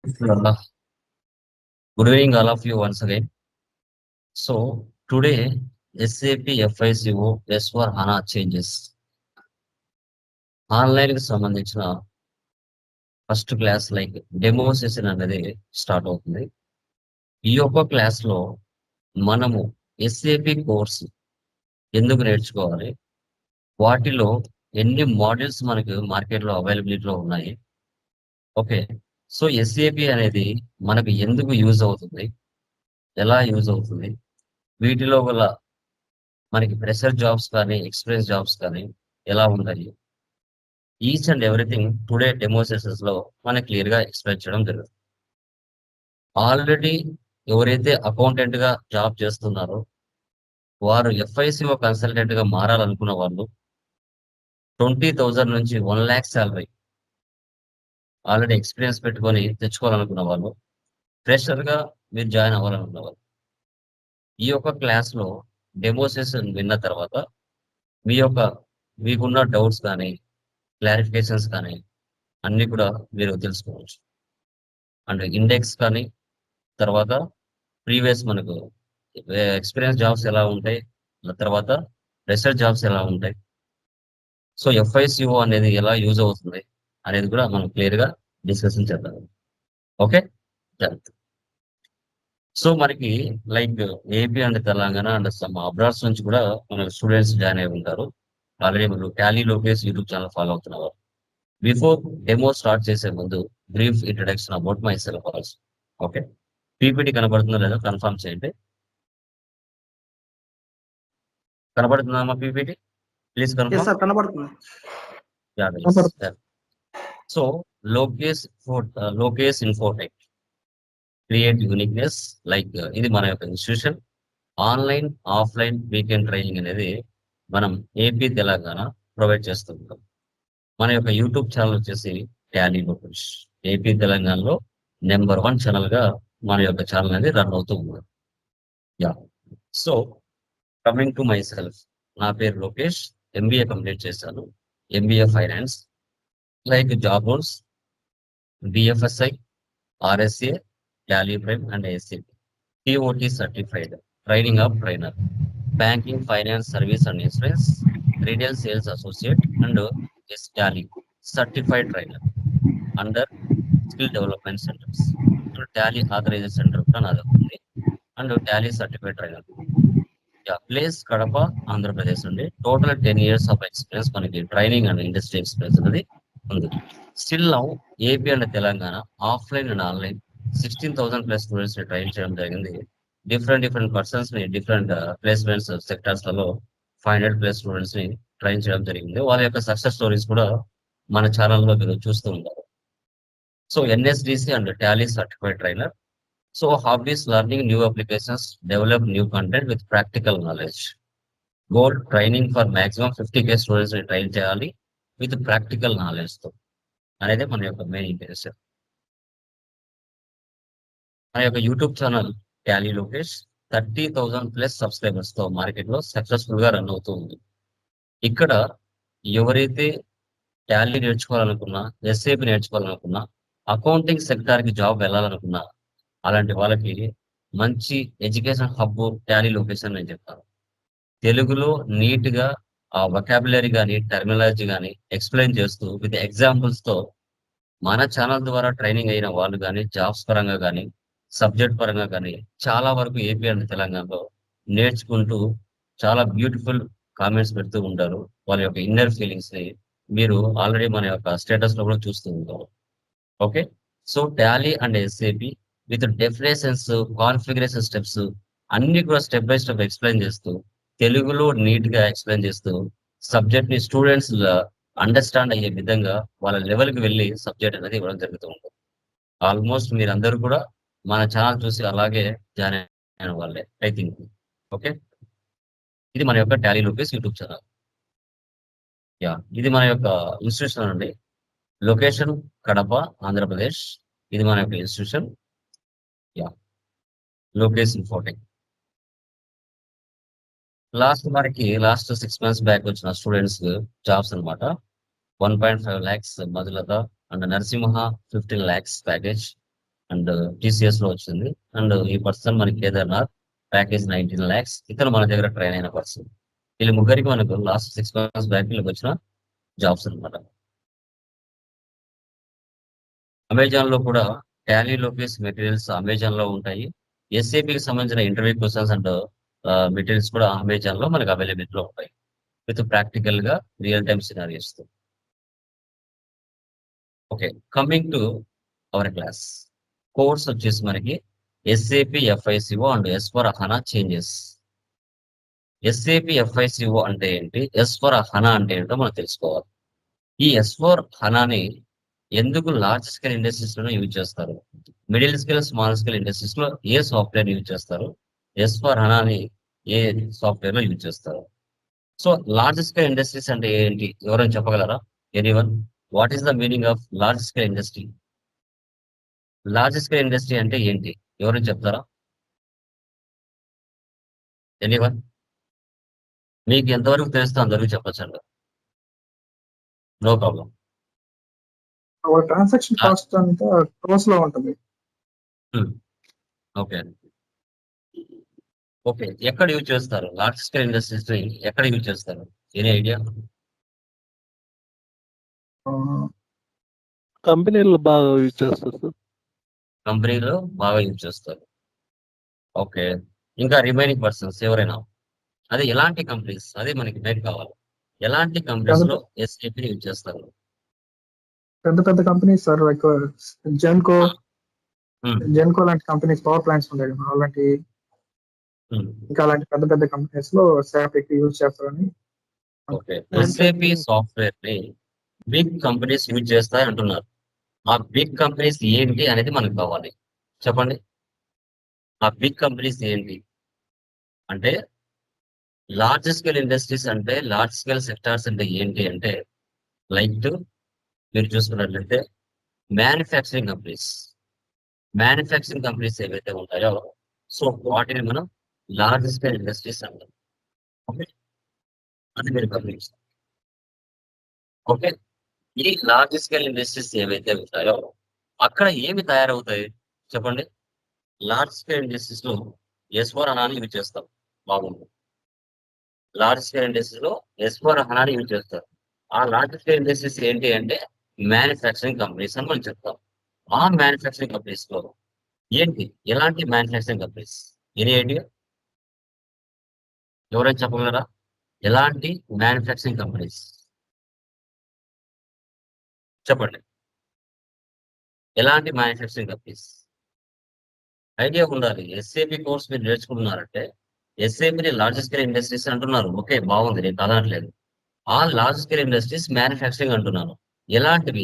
Uh, Good evening, all of you once again. So today, SAP FICO S/4HANA changes. Online కి సంబంధించిన first class like demo session అనేది start అవుతుంది. ఈ యొక్క class లో మనము ఎస్ఏపి కోర్స్ ఎందుకు నేర్చుకోవాలి, వాటిలో ఎన్ని మాడ్యూల్స్ మనకు మార్కెట్ లో అవైలబిలిటీలో ఉన్నాయి. ఓకే, సో ఎస్ఏపి అనేది మనకు ఎందుకు యూజ్ అవుతుంది, ఎలా యూజ్ అవుతుంది, వీటిలో గల మనకి ప్రెషర్ జాబ్స్ కానీ ఎక్స్పీరియన్స్ జాబ్స్ కానీ ఎలా ఉంటాయి, each and everything today demo sessions లో మనకి క్లియర్ గా ఎక్స్ప్లెయిన్ చేయడం జరుగుతుంది. ఆల్రెడీ ఎవరైతే అకౌంటెంట్ గా జాబ్ చేస్తున్నారో వారు ఎఫ్ఐసిఓ కన్సల్టెంట్ గా మారాలనుకున్న వాళ్ళు 20,000 నుంచి 1 lakh శాలరీ ఆల్రెడీ ఎక్స్పీరియన్స్ పెట్టుకొని తెచ్చుకోవాలనుకున్న వాళ్ళు, ఫ్రెషర్ గా మీరు జాయిన్ అవ్వాలనుకున్న వాళ్ళు, ఈ యొక్క క్లాస్ లో డెమో సెషన్ విన్న తర్వాత మీ యొక్క మీకున్న డౌట్స్ కానీ క్లారిఫికేషన్స్ కానీ అన్ని కూడా మీరు తెలుసుకోవచ్చు. అండ్ ఇండెక్స్ కానీ తర్వాత ప్రీవియస్ మనకు ఎక్స్పీరియన్స్ జాబ్స్ ఎలా ఉంటాయి, తర్వాత రీసెర్చ్ జాబ్స్ ఎలా ఉంటాయి, సో ఎఫ్ఐసిఓ అనేది ఎలా యూజ్ అవుతుంది అనేది కూడా మనం క్లియర్ గా డిస్కషన్ చేద్దాం. ఓకే, సో మనకి like AP and Telangana and some abroads నుంచి కూడా మన స్టూడెంట్స్ జాయిన్ అయి ఉంటారు. ఆల్రెడీ మీరు tally Lokesh YouTube channel follow అవుతున్నారు. బిఫోర్ డెమో స్టార్ట్ చేసే ముందు brief introduction about myself also. Okay, PPT కనబడుతుందో లేదో కన్ఫర్మ్ చేయండి. కనబడుతుందమ్మా PPT? Please yes confirm. Sir కనబడుతుంది. So Lokesh Infotech create uniqueness, like ఇది మన యొక్క institution. Online offline weekend training అనేది మనం ఏపీ తెలంగాణ ప్రొవైడ్ చేస్తుంటాం. మన యొక్క యూట్యూబ్ ఛానల్ వచ్చేసి టాలీ లోకేష్. ఏపీ తెలంగాణలో నెంబర్ 1 ఛానల్ గా మన యొక్క ఛానల్ అనేది రన్ అవుతూ ఉంది. Yeah, so coming to myself, నా పేరు లోకేష్. ఎంబీఏ కంప్లీట్ చేశాను. MBA finance, like job roles BFSI, RSA, Tally Prime and ACP, TOT certified training of trainer, banking finance service and insurance, retail sales associate and as Tally certified trainer under skill development centres. Tally authorisation centre కూడా నాది ఉంది and Tally certified trainer. Place Kadapa, Andhra Pradesh నుండి. Total 10 years of experience మనకి training and industry experience అనేది ఉంది. Still now AP and Telangana offline and online 16,000+ students ని train చేయడం జరిగింది. డిఫరెంట్ పర్సన్స్ ని డిఫరెంట్ ప్లేస్మెంట్స్ సెక్టర్స్ లలో 500+ స్టూడెంట్స్ ని ట్రైన్ చేయడం జరిగింది. వాళ్ళ యొక్క సక్సెస్ స్టోరీస్ కూడా మన ఛానల్లో మీరు చూస్తూ ఉంటారు. So NSDC and Tally certified trainer. So hobbies learning new applications, develop new content with practical knowledge. Goal training for maximum 50K students ని ట్రైన్ చేయాలి విత్ ప్రాక్టికల్ నాలెడ్జ్ తో అనేది మన యొక్క మెయిన్ ఇంటెన్షన్. మన యొక్క YouTube channel Tally Lokesh 30,000+ subscribers తో market లో సక్సెస్ఫుల్ గా రన్ అవుతూ ఉంది. ఇక్కడ ఎవరైతే టాలీ నేర్చుకోవాలనుకున్నా, ఎస్ఏపి నేర్చుకోవాలనుకున్నా, అకౌంటింగ్ సెక్టార్ కి జాబ్ వెళ్ళాలనుకున్నా, అలాంటి వాళ్ళకి మంచి ఎడ్యుకేషన్ హబ్ టాలీ లొకేషన్ నేను చెప్తాను. తెలుగులో నీట్ గా ఆ వొకాబులరీ కానీ టెర్మినాలజీ కానీ ఎక్స్ప్లెయిన్ చేస్తూ విత్ ఎగ్జాంపుల్స్ తో మన ఛానల్ ద్వారా ట్రైనింగ్ అయిన వాళ్ళు కానీ జాబ్స్ పరంగా కానీ సబ్జెక్ట్ పరంగా కానీ చాలా వరకు ఏపీ అండ్ తెలంగాణలో నేర్చుకుంటూ చాలా బ్యూటిఫుల్ కామెంట్స్ పెడుతూ ఉంటారు. వాళ్ళ యొక్క ఇన్నర్ ఫీలింగ్స్ ని మీరు ఆల్రెడీ మన యొక్క స్టేటస్ లో కూడా చూస్తూ ఉంటారు. Okay, so Tally and SAP with definitions, configuration steps అన్ని కూడా స్టెప్ బై స్టెప్ ఎక్స్ప్లెయిన్ చేస్తూ తెలుగులో నీట్ గా ఎక్స్ప్లెయిన్ చేస్తూ సబ్జెక్ట్ ని స్టూడెంట్స్ అండర్స్టాండ్ అయ్యే విధంగా వాళ్ళ లెవెల్ కి వెళ్ళి సబ్జెక్ట్ అనేది ఇవ్వడం జరుగుతూ ఉంటుంది. ఆల్మోస్ట్ మీరందరూ కూడా మన ఛానల్ చూసి అలాగే జాయిన్ అయిన వాళ్ళే ఐ థింక్. ఓకే, ఇది మన యొక్క Tally Lokesh YouTube channel. Yeah, ఇది మన యొక్క ఇన్స్టిట్యూషన్ అండి. లొకేషన్ కడప, ఆంధ్రప్రదేశ్. ఇది మన యొక్క institution. Yeah, Lokesh Infotech. Last 6 months back వచ్చిన స్టూడెంట్స్ జాబ్స్ అన్నమాట. 1.5 lakhs Madhulatha and Narasimha 15 lakhs package. And TCS లో వచ్చింది. అండ్ ఈ పర్సన్ మనకి కేదార్నాథ్ ప్యాకేజ్ 19 lakhs. ఇతను మన దగ్గర ట్రైన్ అయిన పర్సన్. వీళ్ళు ముగ్గురికి మనకు లాస్ట్ 6 months బ్యాక్ వీళ్ళకి వచ్చిన జాబ్స్ అనమాట. అమెజాన్ లో కూడా టాలీ లోకేస్ మెటీరియల్స్ అమెజాన్ లో ఉంటాయి. ఎస్ఏపికి సంబంధించిన ఇంటర్వ్యూ క్వశ్చన్స్ అండ్ మెటీరియల్స్ కూడా అమెజాన్ లో మనకు అవైలబిలిటీ లో ఉంటాయి విత్ ప్రాక్టికల్ గా రియల్ టైమ్ సినారియోస్ తో. Okay, coming to our class course వచ్చేసి మనకి SAP FICO and S four HANA changes. SAP FICO అంటే ఏంటి, ఎస్ ఫర్ హనా అంటే ఏంటో మనం తెలుసుకోవాలి. ఈ ఎస్ ఫర్ హనాని ఎందుకు లార్జ్ స్కేల్ ఇండస్ట్రీస్ లో యూజ్ చేస్తారు, middle scale small scale industries లో ఏ సాఫ్ట్వేర్ యూజ్ చేస్తారు, ఎస్ ఫర్ హనాని ఏ సాఫ్ట్వేర్ లో యూజ్ చేస్తారు. సో లార్జ్ స్కేల్ ఇండస్ట్రీస్ అంటే ఏంటి, ఎవరైనా చెప్పగలరా? Anyone, what is the meaning of large scale industry? Large scale industry అంటే ఏంటి, ఎవరైనా చెప్తారా? ఎనీవన్, మీకు ఎంతవరకు తెలుస్తే అంతవరకు చెప్పొచ్చండి, no problem. our transaction cost అంతా క్రోస్ లో ఉంటుంది. ఓకే అండి. ఓకే, ఎక్కడ యూజ్ చేస్తారు లార్జ్ స్కేల్ ఇండస్ట్రీస్ ని, ఎక్కడ యూజ్ చేస్తారు? Any idea? కంపెనీలు బాగా యూజ్ చేస్తారు సార్. కంపెనీలో బాగా యూజ్ చేస్తారు. ఓకే, ఇంకా రిమైనింగ్ పర్సన్స్ ఎవరైనా, అదే ఎలాంటి కంపెనీస్, అదే మనకి డేట్ కావాలి, ఎలాంటి కంపెనీస్ లో ఎస్ఏపి యూజ్ చేస్తారు? పెద్ద పెద్ద companies sir, like Genco Hmm. Genco లాంటి కంపెనీస్, పవర్ ప్లాంట్స్ ఉంటాయి కదా, అలాంటి Hmm. ఇంకా అలాంటి పెద్ద పెద్ద కంపెనీస్ లో SAP ఎక్కువ యూజ్ చేస్తారని. ఓకే, అంటే ఎస్ఏపి సాఫ్ట్వేర్ ని బిగ్ కంపెనీస్ యూజ్ చేస్తాయి అంటున్నారు. ఆ బిగ్ కంపెనీస్ ఏంటి అనేది మనకు కావాలి, చెప్పండి. ఆ బిగ్ కంపెనీస్ ఏంటి అంటే, లార్జ్ స్కేల్ ఇండస్ట్రీస్ అంటే, లార్జ్ స్కేల్ సెక్టార్స్ అంటే ఏంటి అంటే, లైక్ మీరు చూసుకున్నట్లయితే మ్యానుఫ్యాక్చరింగ్ కంపెనీస్. మ్యానుఫ్యాక్చరింగ్ కంపెనీస్ ఏవైతే ఉంటాయో, సో వాటిని మనం లార్జ్ స్కేల్ ఇండస్ట్రీస్ అంటాం. ఓకే, అది మీరు గమనించాలి. ఓకే, ఈ లార్జ్ స్కేల్ ఇండస్ట్రీస్ ఏవైతే ఉంటాయో అక్కడ ఏమి తయారవుతాయి చెప్పండి. లార్జ్ స్కేల్ ఇండస్ట్రీస్ లో ఎస్4 హనాని యూజ్ చేస్తాం, బాగుంది. లార్జ్ స్కేల్ ఇండస్ట్రీస్ లో ఎస్4 హనాని యూజ్ చేస్తారు. ఆ లార్జ్ స్కేల్ ఇండస్ట్రీస్ ఏంటి అంటే మ్యానుఫ్యాక్చరింగ్ కంపెనీస్ అని మనం చెప్తాం. ఆ మ్యానుఫ్యాక్చరింగ్ కంపెనీస్ లో ఏంటి, ఎలాంటి మ్యానుఫ్యాక్చరింగ్ కంపెనీస్, ఎనీ ఐడియా? ఎవరైనా చెప్పగలరా? ఎలాంటి మ్యానుఫ్యాక్చరింగ్ కంపెనీస్ చెప్పండి, ఎలాంటి మ్యానుఫ్యాక్చరింగ్ కంపెనీస్? ఐడియా ఉండాలి. ఎస్ఏపి కోర్స్ మీరు నేర్చుకుంటున్నారంటే ఎస్ఏపిని లార్జ్ స్కేల్ ఇండస్ట్రీస్ అంటున్నారు. ఓకే, బాగుంది, నేను కాదనట్లేదు. ఆ లార్జ్ స్కేల్ ఇండస్ట్రీస్ మ్యానుఫ్యాక్చరింగ్ అంటున్నాను. ఎలాంటివి,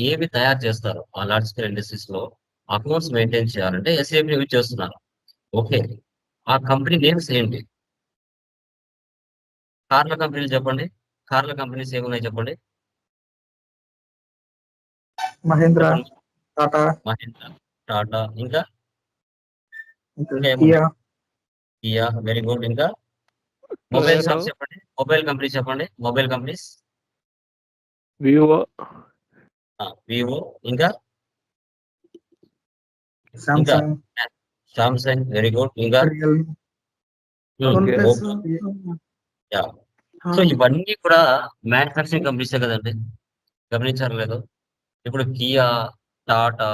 ఏవి తయారు చేస్తారు ఆ లార్జ్ స్కేల్ ఇండస్ట్రీస్ లో అకౌంట్స్ మెయింటైన్ చేయాలంటే ఎస్ఏపి యూజ్ చేస్తున్నారు. ఓకే, ఆ కంపెనీ నేమ్స్ ఏంటి? కార్ల కంపెనీలు చెప్పండి, కార్ల కంపెనీస్ ఏమున్నాయి చెప్పండి. మహేంద్ర, చెప్పండి. టాటా, మహీంద్రా, టాటా, ఇంకా ఇంకా కియా. ఏమున్నాయి? Kia, very good. ఇంకా మొబైల్ టొయోటో, షాప్స్ చెప్పండి, మొబైల్ కంపెనీస్ చెప్పండి, మొబైల్ కంపెనీస్. వివో, వివో, ఇంకా ఇంకా సామ్సంగ్, సామ్సంగ్, వెరీ గుడ్. ఇంకా రియల్మీ, ఓకే. యా. సో ఇవన్నీ కూడా మ్యానుఫ్యాక్చరింగ్ కంపెనీసే కదండి, గమనించారు లేదు? ఇప్పుడు కియా, టాటా,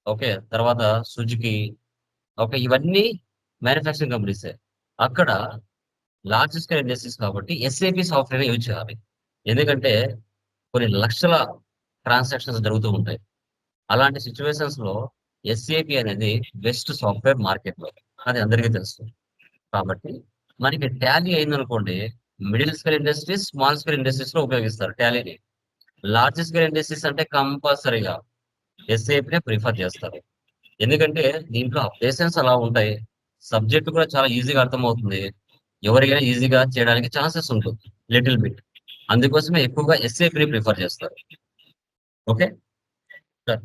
ఓకే, తర్వాత సుజుకి, ఓకే, ఇవన్నీ మ్యానుఫ్యాక్చరింగ్ కంపెనీసే. అక్కడ లార్జ్ స్కేల్ ఇండస్ట్రీస్ కాబట్టి ఎస్ఏపి సాఫ్ట్వేర్ యూజ్ చేయాలి. ఎందుకంటే కొన్ని లక్షల ట్రాన్సాక్షన్స్ జరుగుతూ ఉంటాయి. అలాంటి సిచ్యువేషన్స్ లో ఎస్ఏపి అనేది బెస్ట్ సాఫ్ట్వేర్ మార్కెట్ లో, అది అందరికీ తెలుసు. కాబట్టి మనకి టాలీ అయిందనుకోండి, middle scale industries, small scale industries లో ఉపయోగిస్తారు టాలీని. లార్జ్ స్కేల్ ఇండస్ట్రీస్ అంటే కంపల్సరీగా ఎస్ఏపినే ప్రిఫర్ చేస్తారు. ఎందుకంటే దీంట్లో అప్డేషన్స్ అలా ఉంటాయి, సబ్జెక్ట్ కూడా చాలా ఈజీగా అర్థమవుతుంది, ఎవరికైనా ఈజీగా చేయడానికి ఛాన్సెస్ ఉంటుంది లిటిల్ బిట్. అందుకోసమే ఎక్కువగా ఎస్ఏపిని ప్రిఫర్ చేస్తారు. Okay sir.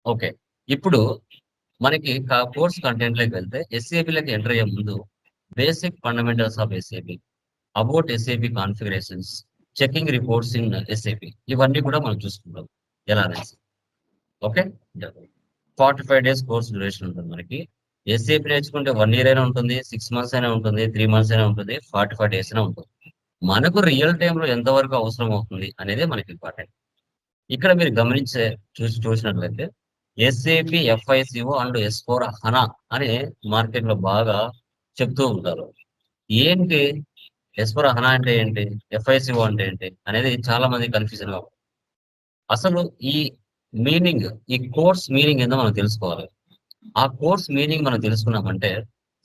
ఓకే, ఇప్పుడు మనకి కోర్స్ కంటెంట్ లోకి వెళ్తే ఎస్ఏపిలోకి ఎంటర్ అయ్యే ముందు basic fundamentals of SAP, about SAP configurations, checking reports in SAP, ఇవన్నీ కూడా మనం చూసుకుంటాం ఎలా అనేసి. ఓకే, 45 డేస్ కోర్స్ డ్యూరేషన్ ఉంటుంది మనకి. ఎస్ఏపి నేర్చుకుంటే 1 ఇయర్ అయినా ఉంటుంది, 6 మంత్స్ అయినా ఉంటుంది, 3 మంత్స్ అయినా ఉంటుంది, 45 డేస్ అయినా ఉంటుంది. మనకు రియల్ టైమ్‌లో ఎంతవరకు అవసరం అవుతుంది అనేది మనకి ఇంపార్టెంట్. ఇక్కడ మీరు చూసినట్లయితే ఎస్ఏపి, ఎఫ్ఐసిఓ అండ్ ఎస్4 హనా అని మార్కెట్‌లో బాగా చెప్తూ ఉంటారు. ఏంటి ఎస్4 హనా అంటే ఏంటి? ఎఫ్ఐసిఓ అంటే ఏంటి? అనేది చాలా మందికి కన్‌ఫ్యూజన్‌గా ఉంది. అసలు ఈ మీనింగ్, ఈ కోర్స్ మీనింగ్ ఏందో మనం తెలుసుకోవాలి. ఆ కోర్స్ మీనింగ్ మనం తెలుసుకున్నామంటే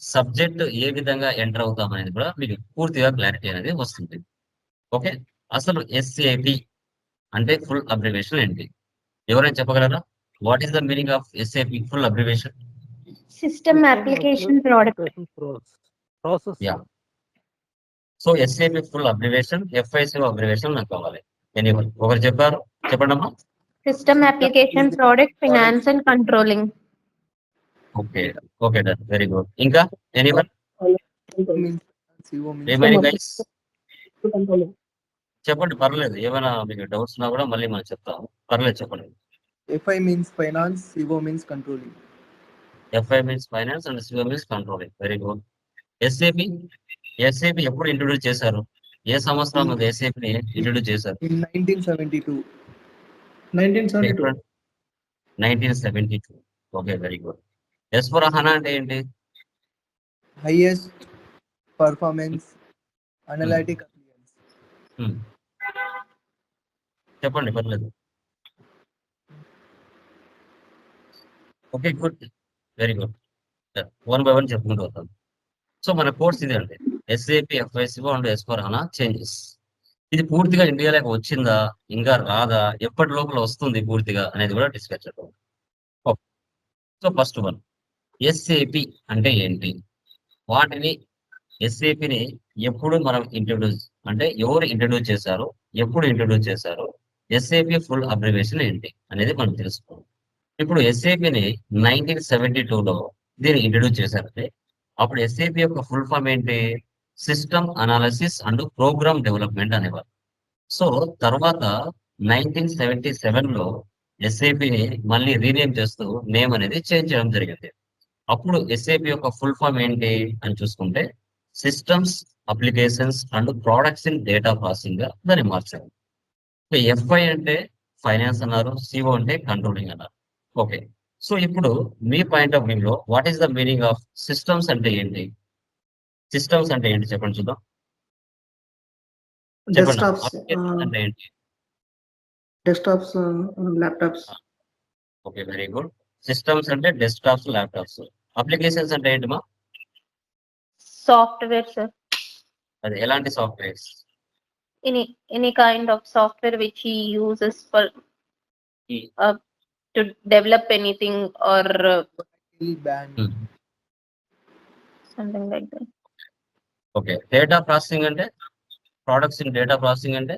సబ్జెక్ట్ ఏ విధంగా ఎంటర్ అవుతాం అనేది కూడా మీకు పూర్తిగా క్లారిటీ అనేది వస్తుంది. ఓకే. అసలు ఎస్ఏపి అంటే ఫుల్ అబ్రివేషన్ ఏంటి? ఎవరైనా చెప్పగలరా? What is the meaning of SAP full abbreviation? System application product. Process yeah! So SAP full abbreviation, FICO abbreviation నాకు కావాలి. ఎనీవన్ ఒకరు చెప్పారు? చెప్పండమ్మా. System application product finance and controlling. Okay. Okay done. Very good. ఇంకా anyone? means CO means remaining guys చెప్పండి పర్లేదు. ఏమైనా మీకు డౌట్స్ ఉన్నా కూడా మళ్ళీ మనం చెప్తాము. పర్లేదు చెప్పండి. FI means finance, CO means controlling. FI means finance and CO means controlling. Very good. SAP ఎప్పుడు ఇంట్రొడ్యూస్ చేశారు? ఏ సంవత్సరం అది ఎస్ఏపిని ఇంట్రొడ్యూస్ చేశారు? In 1972, 1972. 1972. ఓకే. Very good. ఎస్4 హనా అంటే ఏంటి? highest performance analytic appliance. Hmm. చెప్పండి పర్లేదు. Okay. Good. Very good. One by one చెప్పుకుంటూ వద్దాం. సో మన కోర్స్ ఇదే అండి. ఎస్ఏపి, ఎఫ్ఐసిఓ అండ్ ఎస్4 హనా చేంజెస్. ఇది పూర్తిగా ఇండియాలోకి వచ్చిందా? ఇంకా రాదా? ఎప్పటి లోపల వస్తుంది పూర్తిగా అనేది కూడా డిస్కస్ చేద్దాం. Okay. So first one SAP అంటే ఏంటి? వాటిని ఎస్ఏపిని ఎప్పుడు మనం ఇంట్రొడ్యూస్ అంటే ఎవరు ఇంట్రొడ్యూస్ చేశారు? ఎప్పుడు ఇంట్రొడ్యూస్ చేశారు? ఎస్ఏపి ఫుల్ అబ్రివేషన్ ఏంటి? అనేది మనం తెలుసుకోవాలి. ఇప్పుడు ఎస్ఏపిని 1972లో దీన్ని ఇంట్రొడ్యూస్ చేశారండి. అప్పుడు ఎస్ఏపి యొక్క ఫుల్ ఫామ్ ఏంటి? System analysis and program development అనేవారు. సో తర్వాత 1977లో ఎస్ఏపిని మళ్ళీ రీనేమ్ చేస్తూ నేమ్ అనేది చేంజ్ చేయడం జరిగింది. అప్పుడు ఎస్ఏపి యొక్క ఫుల్ ఫామ్ ఏంటి అని చూసుకుంటే systems, applications and products in data processing గా దాన్ని మార్చారు. ఎఫ్ఐ అంటే ఫైనాన్స్ అన్నారు, సిఓ అంటే కంట్రోలింగ్ అన్నారు. ఓకే. సో ఇప్పుడు మీ పాయింట్ ఆఫ్ వ్యూలో what is the meaning of systems అంటే ఏంటి? సిస్టమ్స్ అంటే ఏంటి చెప్పండి చూద్దాం. చెప్పండి. Desktops, అప్లికేషన్స్ అంటే ఏంటి? desktops, laptops. Okay. Very good. Systems అంటే డెస్క్టాప్స్, ల్యాప్టాప్స్. అప్లికేషన్స్ అంటే ఏంటమ్మా? Software, sir. అది ఎలాంటి softwares? Any kind of software which he uses for Hmm. to develop anything or Till band. హ్మ్. something like that. Okay. Data processing అంటే? Products in data processing అంటే?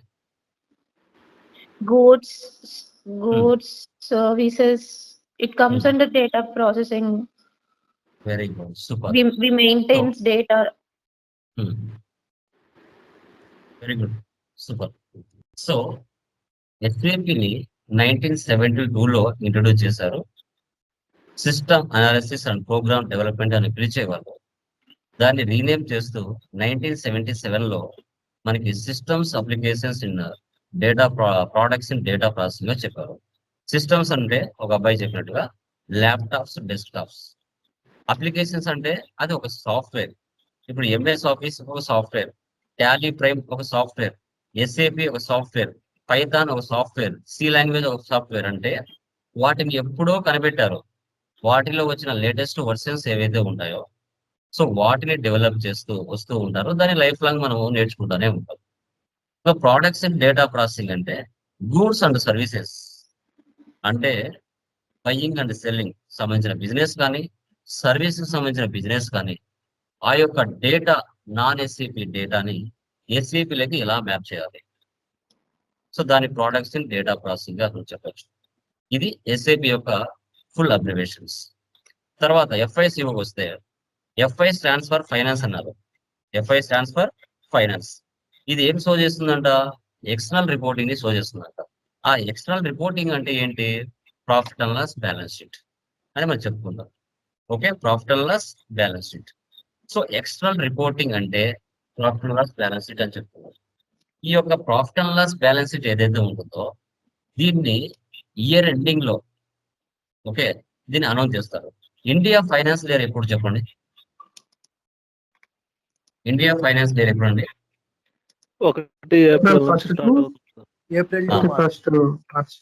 Goods, services. It comes Hmm. under data processing. Very good. Super. We maintains data. Hmm. Very good. Super. So ఎస్ఏపిని 1972లో introduce చేశారు. System analysis and program development అని పిలిచేవాళ్ళు. దాన్ని rename చేస్తూ 1977లో మనకి systems, applications in data products in data processing గా చెప్పారు. సిస్టమ్స్ అంటే ఒక అబ్బాయి చెప్పినట్టుగా ల్యాప్టాప్స్, డెస్క్టాప్స్. అప్లికేషన్స్ అంటే అది ఒక సాఫ్ట్‌వేర్. ఇప్పుడు ఎంఎస్ ఆఫీస్ ఒక సాఫ్ట్‌వేర్, టాలీ ప్రైమ్ ఒక సాఫ్ట్‌వేర్, ఎస్ఏపి ఒక సాఫ్ట్‌వేర్, పైథాన్ ఒక సాఫ్ట్‌వేర్, సి లాంగ్వేజ్ ఒక సాఫ్ట్‌వేర్ అంటే వాటిని ఎప్పుడో కనిపెట్టారు. వాటిలో వచ్చిన లేటెస్ట్ వెర్షన్స్ ఏవైతే ఉంటాయో సో వాటిని డెవలప్ చేస్తూ వస్తూ ఉంటారు. దాన్ని లైఫ్ లాంగ్ మనము నేర్చుకుంటూనే ఉంటాం. So products in data processing అంటే గూడ్స్ అండ్ సర్వీసెస్ అంటే బయింగ్ అండ్ సెల్లింగ్ సంబంధించిన బిజినెస్ కానీ, సర్వీస్‌కి సంబంధించిన బిజినెస్ కానీ, ఆ యొక్క డేటా నాన్ ఎస్ఏపి డేటాని ఎస్ఏపిలోకి ఎలా మ్యాప్ చేయాలి? సో దాని ప్రొడక్ట్స్ ఇన్ డేటా ప్రాసెసింగ్ అని చెప్పొచ్చు. ఇది ఎస్ఏపి యొక్క ఫుల్ అబ్రివేషన్స్. తర్వాత ఎఫ్ఐసిఓకి వస్తే ఎఫ్ఐ స్టాండ్స్ ఫర్ ఫైనాన్స్ అన్నారు. FI stands for finance. ఇది ఏం షో చేస్తుందంట? ఎక్స్టర్నల్ రిపోర్టింగ్ ని షో చేస్తుందంట. ఆ ఎక్స్టర్నల్ రిపోర్టింగ్ అంటే ఏంటి? Profit and loss balance sheet. అని మనం చెప్పుకుందాం. Okay, profit and loss balance sheet. So external reporting అంటే profit and loss balance sheet అని చెప్పుకున్నాం. ఈ యొక్క profit and loss balance sheet ఏదైతే ఉంటుందో దీన్ని ఇయర్ ఎండింగ్ లో ఓకే దీన్ని అనౌన్స్ చేస్తారు. ఇండియా ఫైనాన్స్ ఇయర్ ఎప్పుడు చెప్పండి? ఇండియా ఫైనాన్స్ ఇయర్ ఎప్పుడండి? 1 ఏప్రిల్ నుంచి 1st స్టార్ట్ to అవుతుంది sir. April to Ah. March. 31st March.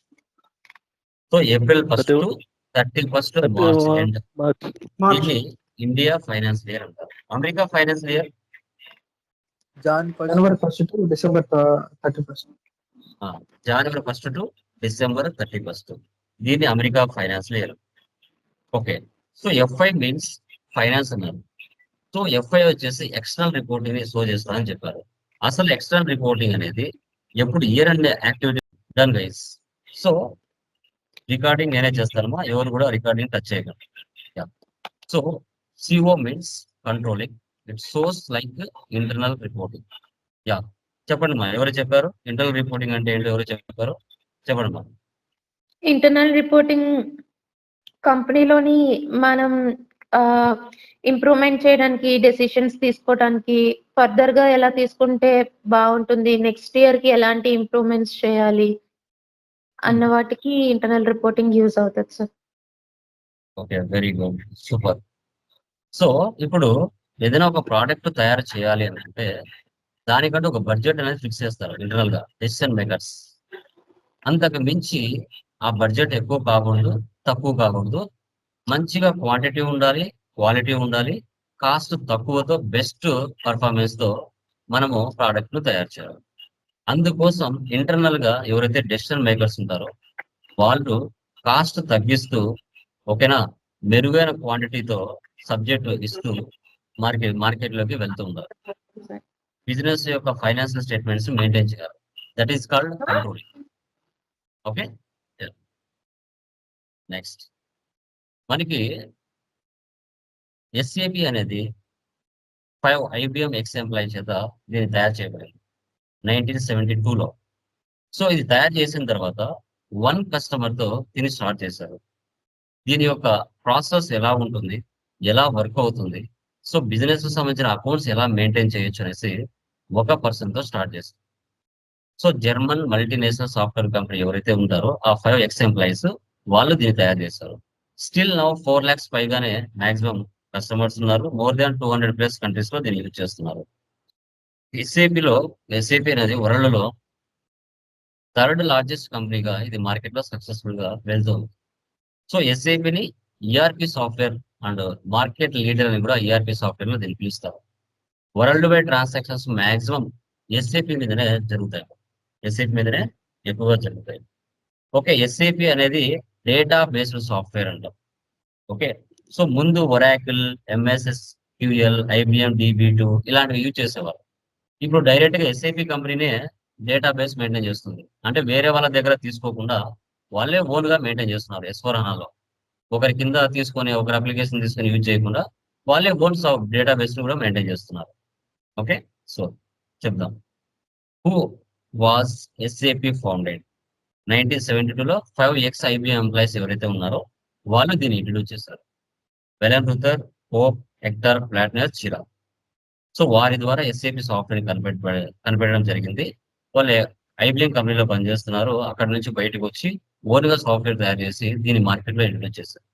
So April 1st 31 to 31st 30 March end March. March. దీన్ని ఇండియా ఫైనాన్స్ ఇయర్ అంటారు. America finance year January 1st to December 31st. జనవరి 1st to December 31st. దీన్ని America finance year. Okay, so FI means finance అన్నారు. So FI వచ్చేసి external reporting ని show చేస్తారని చెప్పారు. అసలు ఎక్స్టర్నల్ రిపోర్టింగ్ అనేది ఎప్పుడు year and activity done guys. So recording నేనే చేస్తానమ్మా, ఎవరు కూడా రికార్డింగ్ టచ్ చేయగలరు. So CO means controlling, it shows like internal reporting. Yeah చెప్పండి మా, ఎవరు చెప్పారు ఇంటర్నల్ రిపోర్టింగ్ అంటే ఏంటో ఎవరు చెప్పారు? చెప్పండి మా. ఇంటర్నల్ రిపోర్టింగ్ కంపెనీలోని మనం ఇంప్రూవ్మెంట్ చేయడానికి, డెసిషన్స్ తీసుకోవడానికి, ఫర్దర్ గా ఎలా తీసుకుంటే బాగుంటుంది, నెక్స్ట్ ఇయర్ కి ఎలాంటి ఇంప్రూవ్మెంట్స్ చేయాలి అన్న వాటికి ఇంటర్నల్ రిపోర్టింగ్ యూజ్ అవుతుంది sir. Okay, very good, super. So ఇప్పుడు ఏదైనా ఒక ప్రోడక్ట్ తయారు చేయాలి అని అంటే దానికంటే ఒక బడ్జెట్ అనేది ఫిక్స్ చేస్తారు ఇంటర్నల్ గా డెసిషన్ మేకర్స్. అంతకు మించి ఆ బడ్జెట్ ఎక్కువ కాకూడదు, తక్కువ కాకూడదు, మంచిగా క్వాంటిటీ ఉండాలి, క్వాలిటీ ఉండాలి, కాస్ట్ తక్కువతో బెస్ట్ పర్ఫార్మెన్స్ తో మనము ప్రోడక్ట్ ను తయారు చేయాలి. అందుకోసం ఇంటర్నల్ గా ఎవరైతే డెసిషన్ మేకర్స్ ఉంటారో వాళ్ళు కాస్ట్ తగ్గిస్తూ ఓకేనా మెరుగైన క్వాంటిటీతో సబ్జెక్ట్ ఇస్తూ మార్కెట్ లోకి వెళ్తూ ఉంటారు. బిజినెస్ యొక్క ఫైనాన్షియల్ స్టేట్మెంట్స్ మెయింటైన్ చేయాలి. That is called controlling. Okay, next మనకి ఎస్ఏపి అనేది 5 IBM ఎక్స్ ఎంప్లాయీ చేత దీన్ని తయారు చేయబడింది 1972లో. సో ఇది తయారు చేసిన తర్వాత 1 కస్టమర్ తో దీన్ని స్టార్ట్ చేశారు. దీని యొక్క ప్రాసెస్ ఎలా ఉంటుంది, ఎలా వర్క్ అవుతుంది, సో బిజినెస్ కు సంబంధించిన అకౌంట్స్ ఎలా మెయింటైన్ చేయొచ్చు అనేసి ఒక పర్సన్ తో స్టార్ట్ చేస్తారు. So German multinational software company ఎవరైతే ఉంటారో ఆ 5 ఎక్స్ ఎంప్లాయీస్ వాళ్ళు దీన్ని తయారు చేస్తారు. స్టిల్ నౌ 4 lakhs పైగానే మాక్సిమం కస్టమర్స్ ఉన్నారు. మోర్ దాన్ 200+ కంట్రీస్ లో దీన్ని యూజ్ చేస్తున్నారు. ఎస్ఏపి అనేది వరల్డ్ లో 3rd లార్జెస్ట్ కంపెనీగా ఇది మార్కెట్ లో సక్సెస్ఫుల్ గా వెళ్తుంది. సో ఎస్ఏపిని ERP software and market leader అని కూడా ఈఆర్పి సాఫ్ట్వేర్ లో దీన్ని పిలుస్తారు. World wide transactions maximum SAP మీదనే జరుగుతాయి. ఎస్ఏపి మీదనే ఎక్కువగా జరుగుతాయి. ఓకే, ఎస్ఏపి అనేది డేటా బేస్డ్ సాఫ్ట్వేర్ అంటాం. ఓకే, సో ముందు Oracle, MS SQL, IBM DB2 ఇలాంటివి యూజ్ చేసేవారు. ఇప్పుడు డైరెక్ట్ గా ఎస్ఏపి కంపెనీనే డేటాబేస్ మెయింటైన్ చేస్తుంది. అంటే వేరే వాళ్ళ దగ్గర తీసుకోకుండా వాళ్ళే ఓన్ గా మెయింటైన్ చేస్తున్నారు. S/4HANAలో ఒకరి కింద తీసుకొని ఒకరి అప్లికేషన్ తీసుకొని యూజ్ చేయకుండా వాళ్ళే ఓన్ డేటాబేస్ ని కూడా మెయింటైన్ చేస్తున్నారు. ఓకే, సో చెప్దాం. హూ వాజ్ ఎస్ఏపి ఫౌండెడ్ 1972లో 5 ఎక్స్ IBM ఎంప్లాయీస్ ఎవరైతే ఉన్నారో వాళ్ళు దీన్ని ఇంట్రడ్యూస్ చేశారు. Wellenreuther, Hopp, Hector, Plattner, Tschira. So వారి ద్వారా ఎస్ఏపి సాఫ్ట్వేర్ కనిపెట్టడం జరిగింది. వాళ్ళు IBM కంపెనీలో పనిచేస్తున్నారు. అక్కడ నుంచి బయటకు వచ్చి ఓన్ గా సాఫ్ట్వేర్ తయారు చేసి దీన్ని మార్కెట్ లో ఇంట్రడ్యూస్ చేశారు.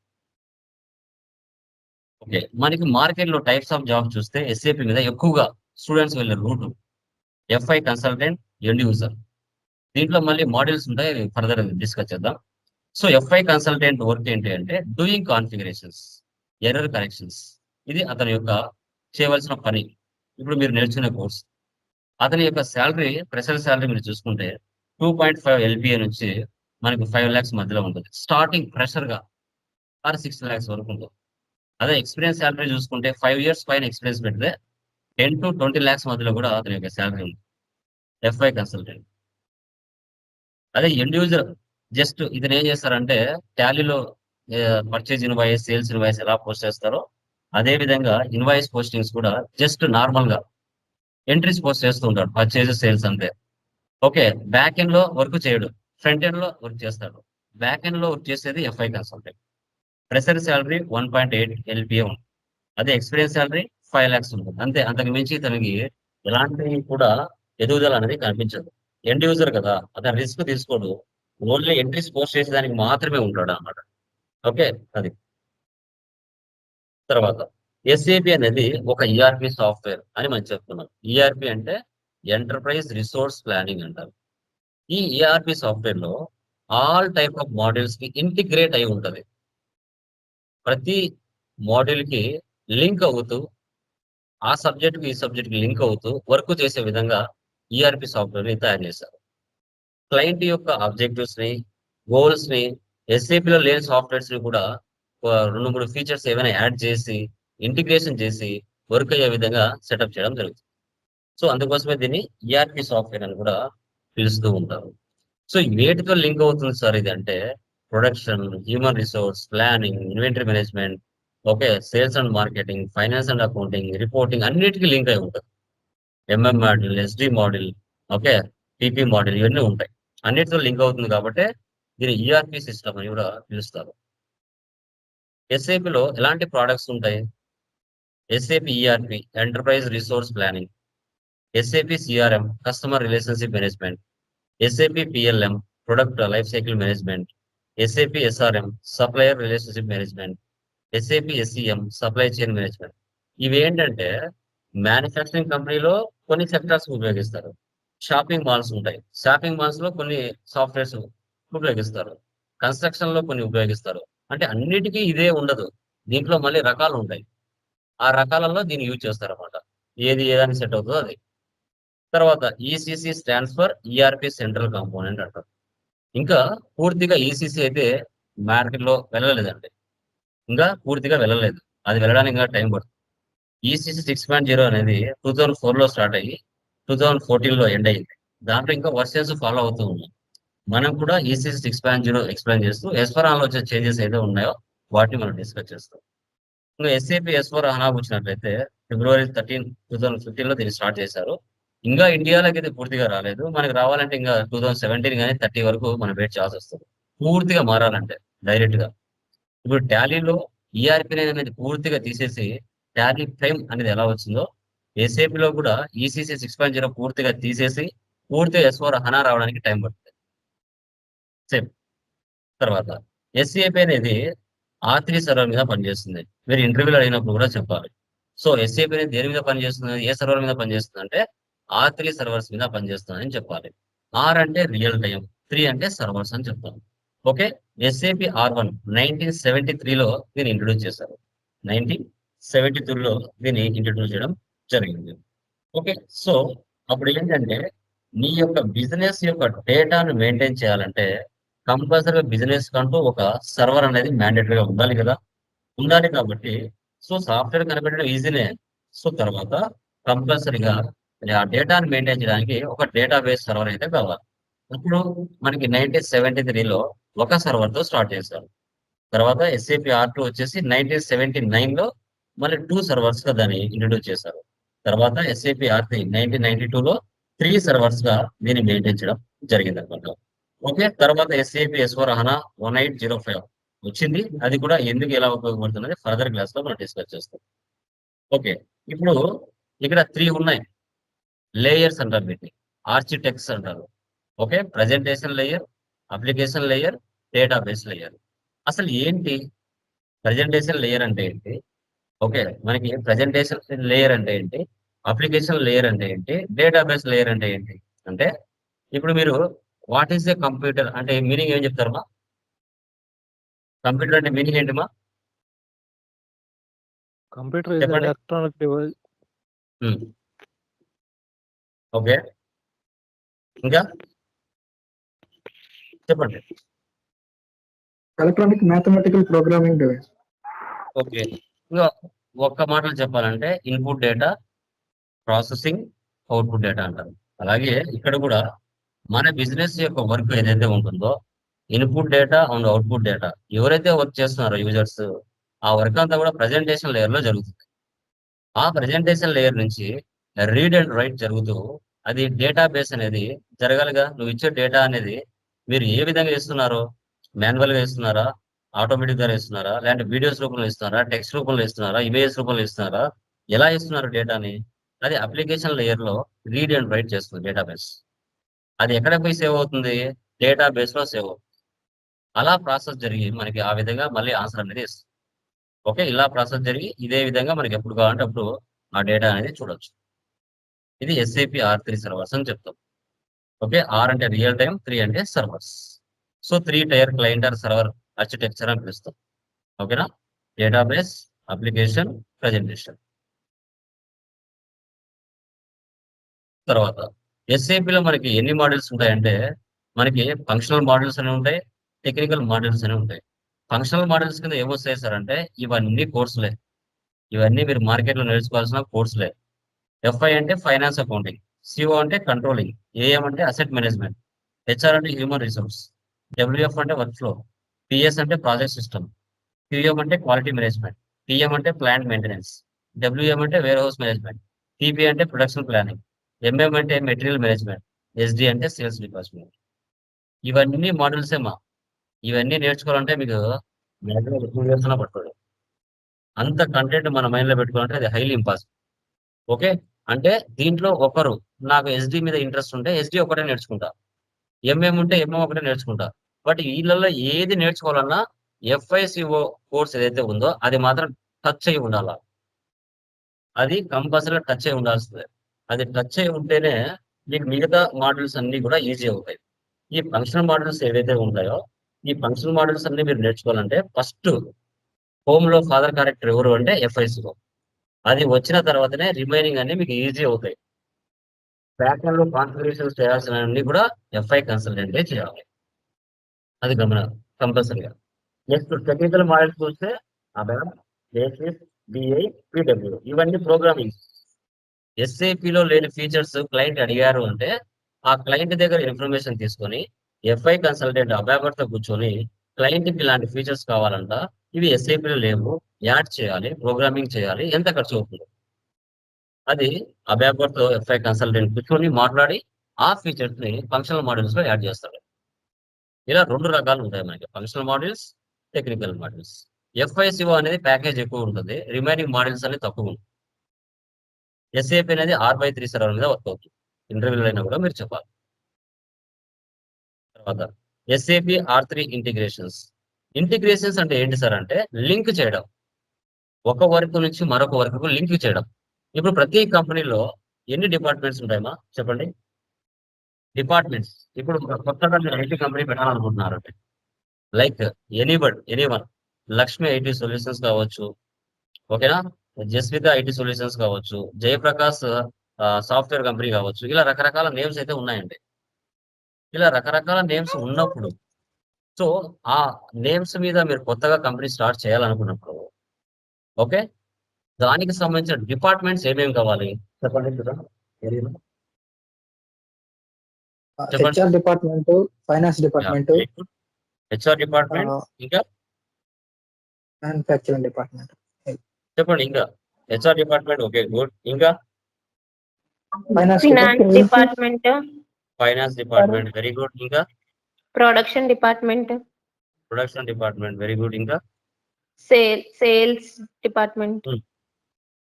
ఓకే, మనకి మార్కెట్ లో టైప్స్ ఆఫ్ జాబ్ చూస్తే ఎస్ఏపి మీద ఎక్కువగా స్టూడెంట్స్ వెళ్ళే route FI consultant, end user. దీంట్లో మళ్ళీ మోడల్స్ ఉంటాయి, ఫర్దర్ డిస్కస్ చేద్దాం. సో FI కన్సల్టెంట్ వర్క్ ఏంటి అంటే డూయింగ్ కాన్ఫిగరేషన్స్, ఎర్రర్ కరెక్షన్స్. ఇది అతని యొక్క చేయవలసిన పని. ఇప్పుడు మీరు నేర్చుకునే కోర్స్. అతని యొక్క శాలరీ, ప్రెషర్ శాలరీ మీరు చూసుకుంటే 2.5 LPA నుంచి మనకి 5 lakhs మధ్యలో ఉంటుంది. స్టార్టింగ్ ప్రెషర్ గా 6 lakhs వరకు ఉంటుంది. అదే ఎక్స్పీరియన్స్ శాలరీ చూసుకుంటే 5 years పైన ఎక్స్పీరియన్స్ పెడితే 10 to 20 lakhs మధ్యలో కూడా అతని యొక్క శాలరీ ఉంది FI కన్సల్టెంట్. అదే ఎండ్ యూజర్ జస్ట్ ఇతను ఏం చేస్తారంటే టాలీలో పర్చేజ్ ఇన్వాయిస్, సేల్స్ ఇన్వాయిస్ ఎలా పోస్ట్ చేస్తారో అదే విధంగా ఇన్వాయిస్ పోస్టింగ్స్ కూడా జస్ట్ నార్మల్ గా ఎంట్రీస్ పోస్ట్ చేస్తూ ఉంటాడు. పర్చేజ్, సేల్స్ అంతే. ఓకే, బ్యాక్ ఎండ్ లో వర్క్ చేయడు, ఫ్రంట్ ఎండ్ లో వర్క్ చేస్తాడు. బ్యాక్ ఎండ్ లో వర్క్ చేసేది FI consultant. Fresher salary 1.8 LPA ఉంటుంది. అదే ఎక్స్పీరియన్స్ శాలరీ 5 lakhs ఉంటుంది. అంతే, అంతకు మించి తనకి ఎలాంటి కూడా ఎదుగుదల అనేది కనిపించదు. ఎండ్ యూజర్ కదా, అతను రిస్క్ తీసుకోడు. ఓన్లీ ఎంట్రీస్ పోస్ట్ చేసేదానికి మాత్రమే ఉంటాడు అన్నమాట. ఓకే, అది. తర్వాత ఎస్ఏపి అనేది ఒక ఈఆర్పి సాఫ్ట్వేర్ అని మనం చెప్తున్నాం. ఈఆర్పి అంటే ఎంటర్ప్రైజ్ రిసోర్స్ ప్లానింగ్ అంటారు. ఈ ఈఆర్పి సాఫ్ట్వేర్ లో ఆల్ టైప్ ఆఫ్ మాడ్యూల్స్ కి ఇంటిగ్రేట్ అయి ఉంటది. ప్రతి మాడ్యూల్ కి లింక్ అవుతూ, ఆ సబ్జెక్ట్ కి ఈ సబ్జెక్ట్ కి లింక్ అవుతూ వర్క్ చేసే విధంగా ఈఆర్పి సాఫ్ట్వేర్ ని తయారు చేశారు. క్లయింట్ యొక్క ఆబ్జెక్టివ్స్ ని, గోల్స్ ని SAP లో లేని సాఫ్ట్వేర్స్ ని కూడా 2-3 ఫీచర్స్ ఏమైనా యాడ్ చేసి ఇంటిగ్రేషన్ చేసి వర్క్ అయ్యే విధంగా సెటప్ చేయడం జరుగుతుంది. సో అందుకోసమే దీన్ని ఈఆర్పి సాఫ్ట్వేర్ అని కూడా పిలుస్తూ ఉంటారు. సో వేటితో లింక్ అవుతుంది సార్ ఇది అంటే production, human resource, planning, inventory management, okay, sales and marketing, finance and accounting, reporting అన్నిటికీ లింక్ అయి ఉంటుంది. MM model, SD model, okay, PP model ఇవన్నీ ఉంటాయి. అన్నిటితో లింక్ అవుతుంది కాబట్టి దీన్ని ఈఆర్పి సిస్టమ్ అని కూడా పిలుస్తారు. SAP లో ఎలాంటి ప్రోడక్ట్స్ ఉంటాయి? SAP ERP enterprise resource planning, SAP CRM customer relationship management, SAP PLM product life cycle management, SAP SRM supplier relationship management, SAP SCM supply chain management. ఇవి ఏంటంటే మ్యానుఫ్యాక్చరింగ్ కంపెనీలో కొన్ని సెక్టార్స్ ఉపయోగిస్తారు. షాపింగ్ మాల్స్ ఉంటాయి, shopping malls లో కొన్ని softwares ఉపయోగిస్తారు. Construction లో కొన్ని ఉపయోగిస్తారు. అంటే అన్నిటికీ ఇదే ఉండదు, దీంట్లో మళ్ళీ రకాలు ఉంటాయి. ఆ రకాలలో దీన్ని యూజ్ చేస్తారన్నమాట. ఏది ఏదానికి సెట్ అవుతుందో అది. తర్వాత ECC stands for ERP central component అంటారు. ఇంకా పూర్తిగా ECC అయితే మార్కెట్ లో వెళ్ళలేదండి, ఇంకా పూర్తిగా వెళ్ళలేదు. అది వెళ్ళడానికి ఇంకా టైం పడుతుంది. ECC 6.0 అనేది 2004 లో స్టార్ట్ అయ్యి 2014 లో ఎండ్ అయ్యింది. దాంట్లో ఇంకా వర్షన్స్ ఫాలో అవుతూ ఉన్నాయి. మనం కూడా ECC 6.0 ఎక్స్ప్లెయిన్ చేస్తూ S/4HANA లో వచ్చే చేంజెస్ ఏదో ఉన్నాయో వాటిని మనం డిస్కస్ చేస్తాం. ఇంకా SAP S/4HANA వచ్చినట్లయితే February 13, 2015 లో దీన్ని స్టార్ట్ చేశారు. ఇంకా ఇండియాలోకి అయితే పూర్తిగా రాలేదు. మనకి రావాలంటే ఇంకా 2017 కానీ 30 వరకు మనం వెయిట్ చేయాల్సి వస్తుంది పూర్తిగా మారాలంటే డైరెక్ట్ గా. ఇప్పుడు టాలీలో ఈఆర్పి అనేది పూర్తిగా తీసేసి టాలీ ప్రైమ్ అనేది ఎలా వచ్చిందో SAP లో కూడా ECC 6.0 పూర్తిగా తీసేసి పూర్తిగా S/4HANA రావడానికి టైం పడుతుంది. సేమ్. తర్వాత SAP అనేది R3 సర్వర్ మీద పనిచేస్తుంది. మీరు ఇంటర్వ్యూలో అడిగినప్పుడు కూడా చెప్పాలి. సో SAP అనేది దేని మీద పనిచేస్తుంది, ఏ సర్వర్ మీద పనిచేస్తుంది అంటే R3 సర్వర్స్ మీద పనిచేస్తుంది అని చెప్పాలి. R అంటే రియల్ టైం, 3 అంటే సర్వర్స్ అని చెప్తాం. ఓకే, SAP R1 1973లో దీన్ని ఇంట్రొడ్యూస్ చేశారు. 1973లో దీన్ని ఇంట్రొడ్యూస్ చేయడం జరిగింది. ఓకే, సో అప్పుడు ఏంటంటే నీ యొక్క బిజినెస్ యొక్క డేటాను మెయింటైన్ చేయాలంటే కంపల్సరీగా బిజినెస్ కంటూ ఒక సర్వర్ అనేది మ్యాండేటరీగా ఉండాలి కదా. ఉండాలి కాబట్టి సో సాఫ్ట్వేర్ కనిపెట్టడం ఈజీనే. సో తర్వాత కంపల్సరీగా ఆ డేటాను మెయింటైన్ చేయడానికి ఒక డేటాబేస్ సర్వర్ అయితే కావాలి. ఇప్పుడు మనకి 1973లో ఒక సర్వర్ తో స్టార్ట్ చేశారు. తర్వాత SAP R2 వచ్చేసి 1979లో మళ్ళీ 2 సర్వర్స్ గా దాన్ని ఇంట్రొడ్యూస్ చేశారు. తర్వాత SAP R3 1992లో 3 సర్వర్స్ గా దీన్ని మెయింటైన్ చేయడం జరిగింది అనమాట. ఓకే, తర్వాత SAP S/4HANA 1805 వచ్చింది. అది కూడా ఎందుకు ఎలా ఉపయోగపడుతున్నది ఫర్దర్ క్లాస్ లో మనం డిస్కస్ చేస్తాం. ఓకే, ఇప్పుడు ఇక్కడ 3 ఉన్నాయి లేయర్స్ అంటారు వీటిని, ఆర్కిటెక్ట్స్ అంటారు. Okay, presentation layer, application layer, database layer. అసలు ఏంటి ప్రజెంటేషన్ లేయర్ అంటే ఏంటి? ఓకే, మనకి ప్రజెంటేషన్ లేయర్ అంటే ఏంటి, అప్లికేషన్ లేయర్ అంటే ఏంటి, డేటాబేస్ లేయర్ అంటే ఏంటి అంటే ఇప్పుడు మీరు వాట్ ఈస్ ఏ కంప్యూటర్ అంటే మీనింగ్ ఏం చెప్తారమ్మా? కంప్యూటర్ అంటే మీనింగ్ ఏంటమ్మా? కంప్యూటర్ ఇస్ చెప్పండి. Electronic device. ఓకే, ఇంకా చెప్పండి. Electronic mathematical programming device. Okay, ఇంకా ఒక్క మాటలో చెప్పాలంటే input data, processing, output data అంటారు. అలాగే ఇక్కడ కూడా మన బిజినెస్ యొక్క వర్క్ ఏదైతే ఉంటుందో input data and output data ఎవరైతే వర్క్ చేస్తున్నారో యూజర్స్ ఆ వర్క్ అంతా కూడా ప్రజెంటేషన్ లేయర్ లో జరుగుతుంది. ఆ ప్రజెంటేషన్ లేయర్ నుంచి రీడ్ అండ్ రైట్ జరుగుతూ అది డేటాబేస్ అనేది జరగాలిగా. నువ్వు ఇచ్చే డేటా అనేది మీరు ఏ విధంగా ఇస్తున్నారో మాన్యువల్ గా ఇస్తున్నారా, ఆటోమేటిక్ గా ఇస్తున్నారా, లేదంటే వీడియోస్ రూపంలో ఇస్తున్నారా, టెక్స్ట్ రూపంలో ఇస్తున్నారా, ఇమేజెస్ రూపంలో ఇస్తున్నారా, ఎలా ఇస్తున్నారు డేటాని? అది అప్లికేషన్ లేయర్ లో రీడ్ అండ్ రైట్ చేస్తుంది డేటాబేస్. అది ఎక్కడ పోయి సేవ్ అవుతుంది? డేటాబేస్ లో సేవ్ అవుతుంది. అలా ప్రాసెస్ జరిగి మనకి ఆ విధంగా మళ్ళీ ఆన్సర్ అనేది ఇస్తుంది. ఓకే, ఇలా ప్రాసెస్ జరిగి ఇదే విధంగా మనకి ఎప్పుడు కావాలంటే అప్పుడు ఆ డేటా అనేది చూడొచ్చు. ఇది SAP R3 సర్వర్స్ అని చెప్తాం. ఓకే, R అంటే రియల్ టైం, 3 అంటే servers. So 3 tier client or server architecture అని పిలుస్తాం. ఓకేనా? Database, application, presentation. తర్వాత SAP లో మనకి ఎన్ని మాడ్యూల్స్ ఉంటాయంటే మనకి ఫంక్షనల్ మాడ్యూల్స్ అని ఉంటాయి, టెక్నికల్ మాడ్యూల్స్ అని ఉంటాయి. ఫంక్షనల్ మాడ్యూల్స్ కింద ఏమొస్తాయి సార్ అంటే ఇవన్నీ కోర్సులే. ఇవన్నీ మీరు మార్కెట్లో నేర్చుకోవాల్సిన కోర్సులే. FI అంటే ఫైనాన్స్ అకౌంటింగ్, CO అంటే కంట్రోలింగ్, AM అంటే అసెట్ మేనేజ్మెంట్, HR అంటే హ్యూమన్ రిసోర్స్, WF అంటే వర్క్ ఫ్లో, PS అంటే ప్రాజెక్ట్ సిస్టమ్, QM అంటే క్వాలిటీ మేనేజ్మెంట్, PM అంటే ప్లాంట్ మెయింటెనెన్స్, WM అంటే వేర్ హౌస్ మేనేజ్మెంట్, TP అంటే ప్రొడక్షన్ ప్లానింగ్, MM అంటే మెటీరియల్ మేనేజ్మెంట్, SD అంటే సేల్స్ డిపార్ట్మెంట్. ఇవన్నీ మాడ్యూల్సే ఇవన్నీ నేర్చుకోవాలంటే మీకు మాక్సిమం 2 ఇయర్స్ అన్నా పడుతుంది. అంత కంటెంట్ మన మైండ్ లో పెట్టుకోవాలంటే అది హైలీ ఇంపాసిబుల్. ఓకే, అంటే దీంట్లో ఒకరు నాకు SD మీద ఇంట్రెస్ట్ ఉంటే SD ఒకటే నేర్చుకుంటా, MM ఉంటే MM ఒకటే నేర్చుకుంటా. బట్ వీళ్ళల్లో ఏది నేర్చుకోవాలన్నా FICO కోర్స్ ఏదైతే ఉందో అది మాత్రం టచ్ అయి ఉండాలా. అది కంపల్సరీగా టచ్ అయి ఉండాల్సిందే. అది టచ్ అయి ఉంటేనే మీకు మిగతా మాడ్యూల్స్ అన్ని కూడా ఈజీ అవుతాయి. ఈ ఫంక్షనల్ మాడ్యూల్స్ ఏవైతే ఉంటాయో ఈ ఫంక్షనల్ మాడ్యూల్స్ అన్ని మీరు నేర్చుకోవాలంటే ఫస్ట్ హోమ్ లో ఫాదర్ క్యారెక్టర్ ఎవరు అంటే FICO. అది వచ్చిన తర్వాతనే రిమైనింగ్ అన్ని మీకు ఈజీ అవుతాయి. బ్యాక్ ఎండ్ లో కాన్ఫిగరేషన్స్ చేయాల్సినవన్నీ కూడా FI కన్సల్టెంట్ చేయాలి. అది కంపల్సరీగా. నెక్స్ట్ టెక్నికల్ మాడ్యూల్స్ చూస్తే ABAP, బేసిస్, BI, PW ఇవన్నీ ప్రోగ్రామింగ్. SAP లో లేని ఫీచర్స్ క్లయింట్ అడిగారు అంటే ఆ క్లయింట్ దగ్గర ఇన్ఫర్మేషన్ తీసుకొని FI కన్సల్టెంట్ ABAP తో కూర్చొని క్లయింట్ కి ఇలాంటి ఫీచర్స్ కావాలంట, ఇవి SAP లో లేవు, యాడ్ చేయాలి, ప్రోగ్రామింగ్ చేయాలి, ఎంత ఖర్చు అవుతుంది అది ABAP తో FI కన్సల్టెంట్ కూర్చొని మాట్లాడి ఆ ఫీచర్స్ ని ఫంక్షనల్ మాడ్యూల్స్ లో యాడ్ చేస్తాడు. ఇలా 2 రకాలు ఉంటాయి మనకి, functional modules, technical modules. FICO అనేది ప్యాకేజ్ ఎక్కువ ఉంటుంది, రిమైనింగ్ మాడ్యూల్స్ అనేది తక్కువ ఉంటుంది. SAP అనేది R/3 సర్వర్ మీద వర్క్ అవుతుంది. ఇంటర్వ్యూలో అయినా కూడా మీరు చెప్పాలి. తర్వాత SAP R3 ఇంటిగ్రేషన్స్. ఇంటిగ్రేషన్స్ అంటే ఏంటి సార్ అంటే లింక్ చేయడం, ఒక వర్క్ నుంచి మరొక వర్క్ లింక్ చేయడం. ఇప్పుడు ప్రతి కంపెనీలో ఎన్ని డిపార్ట్మెంట్స్ ఉంటాయమ్మా చెప్పండి? డిపార్ట్మెంట్స్. ఇప్పుడు కొత్తగా మీరు IT కంపెనీ పెట్టాలనుకుంటున్నారు అంటే like anyone Lakshmi IT solutions కావచ్చు, ఓకేనా, జస్విత IT సొల్యూషన్స్ కావచ్చు, జయప్రకాష్ సాఫ్ట్వేర్ కంపెనీ కావచ్చు, ఇలా రకరకాల నేమ్స్ అయితే ఉన్నాయండి. ఇలా రకరకాల నేమ్స్ ఉన్నప్పుడు సో ఆ నేమ్స్ మీద మీరు కొత్తగా కంపెనీ స్టార్ట్ చేయాలనుకున్నప్పుడు ఓకే, దానికి సంబంధించిన డిపార్ట్మెంట్స్ ఏమేమి కావాలి చెప్పండి చూద్దాం. చెప్పండి. HR department, finance department, HR department, ఇంకా మ్యానుఫ్యాక్చరింగ్ డిపార్ట్మెంట్. చెప్పండి ఇంకా. HR department okay good. ఇంకా finance department, finance department very good. ఇంకా production department, production department very good. ఇంకా sales department,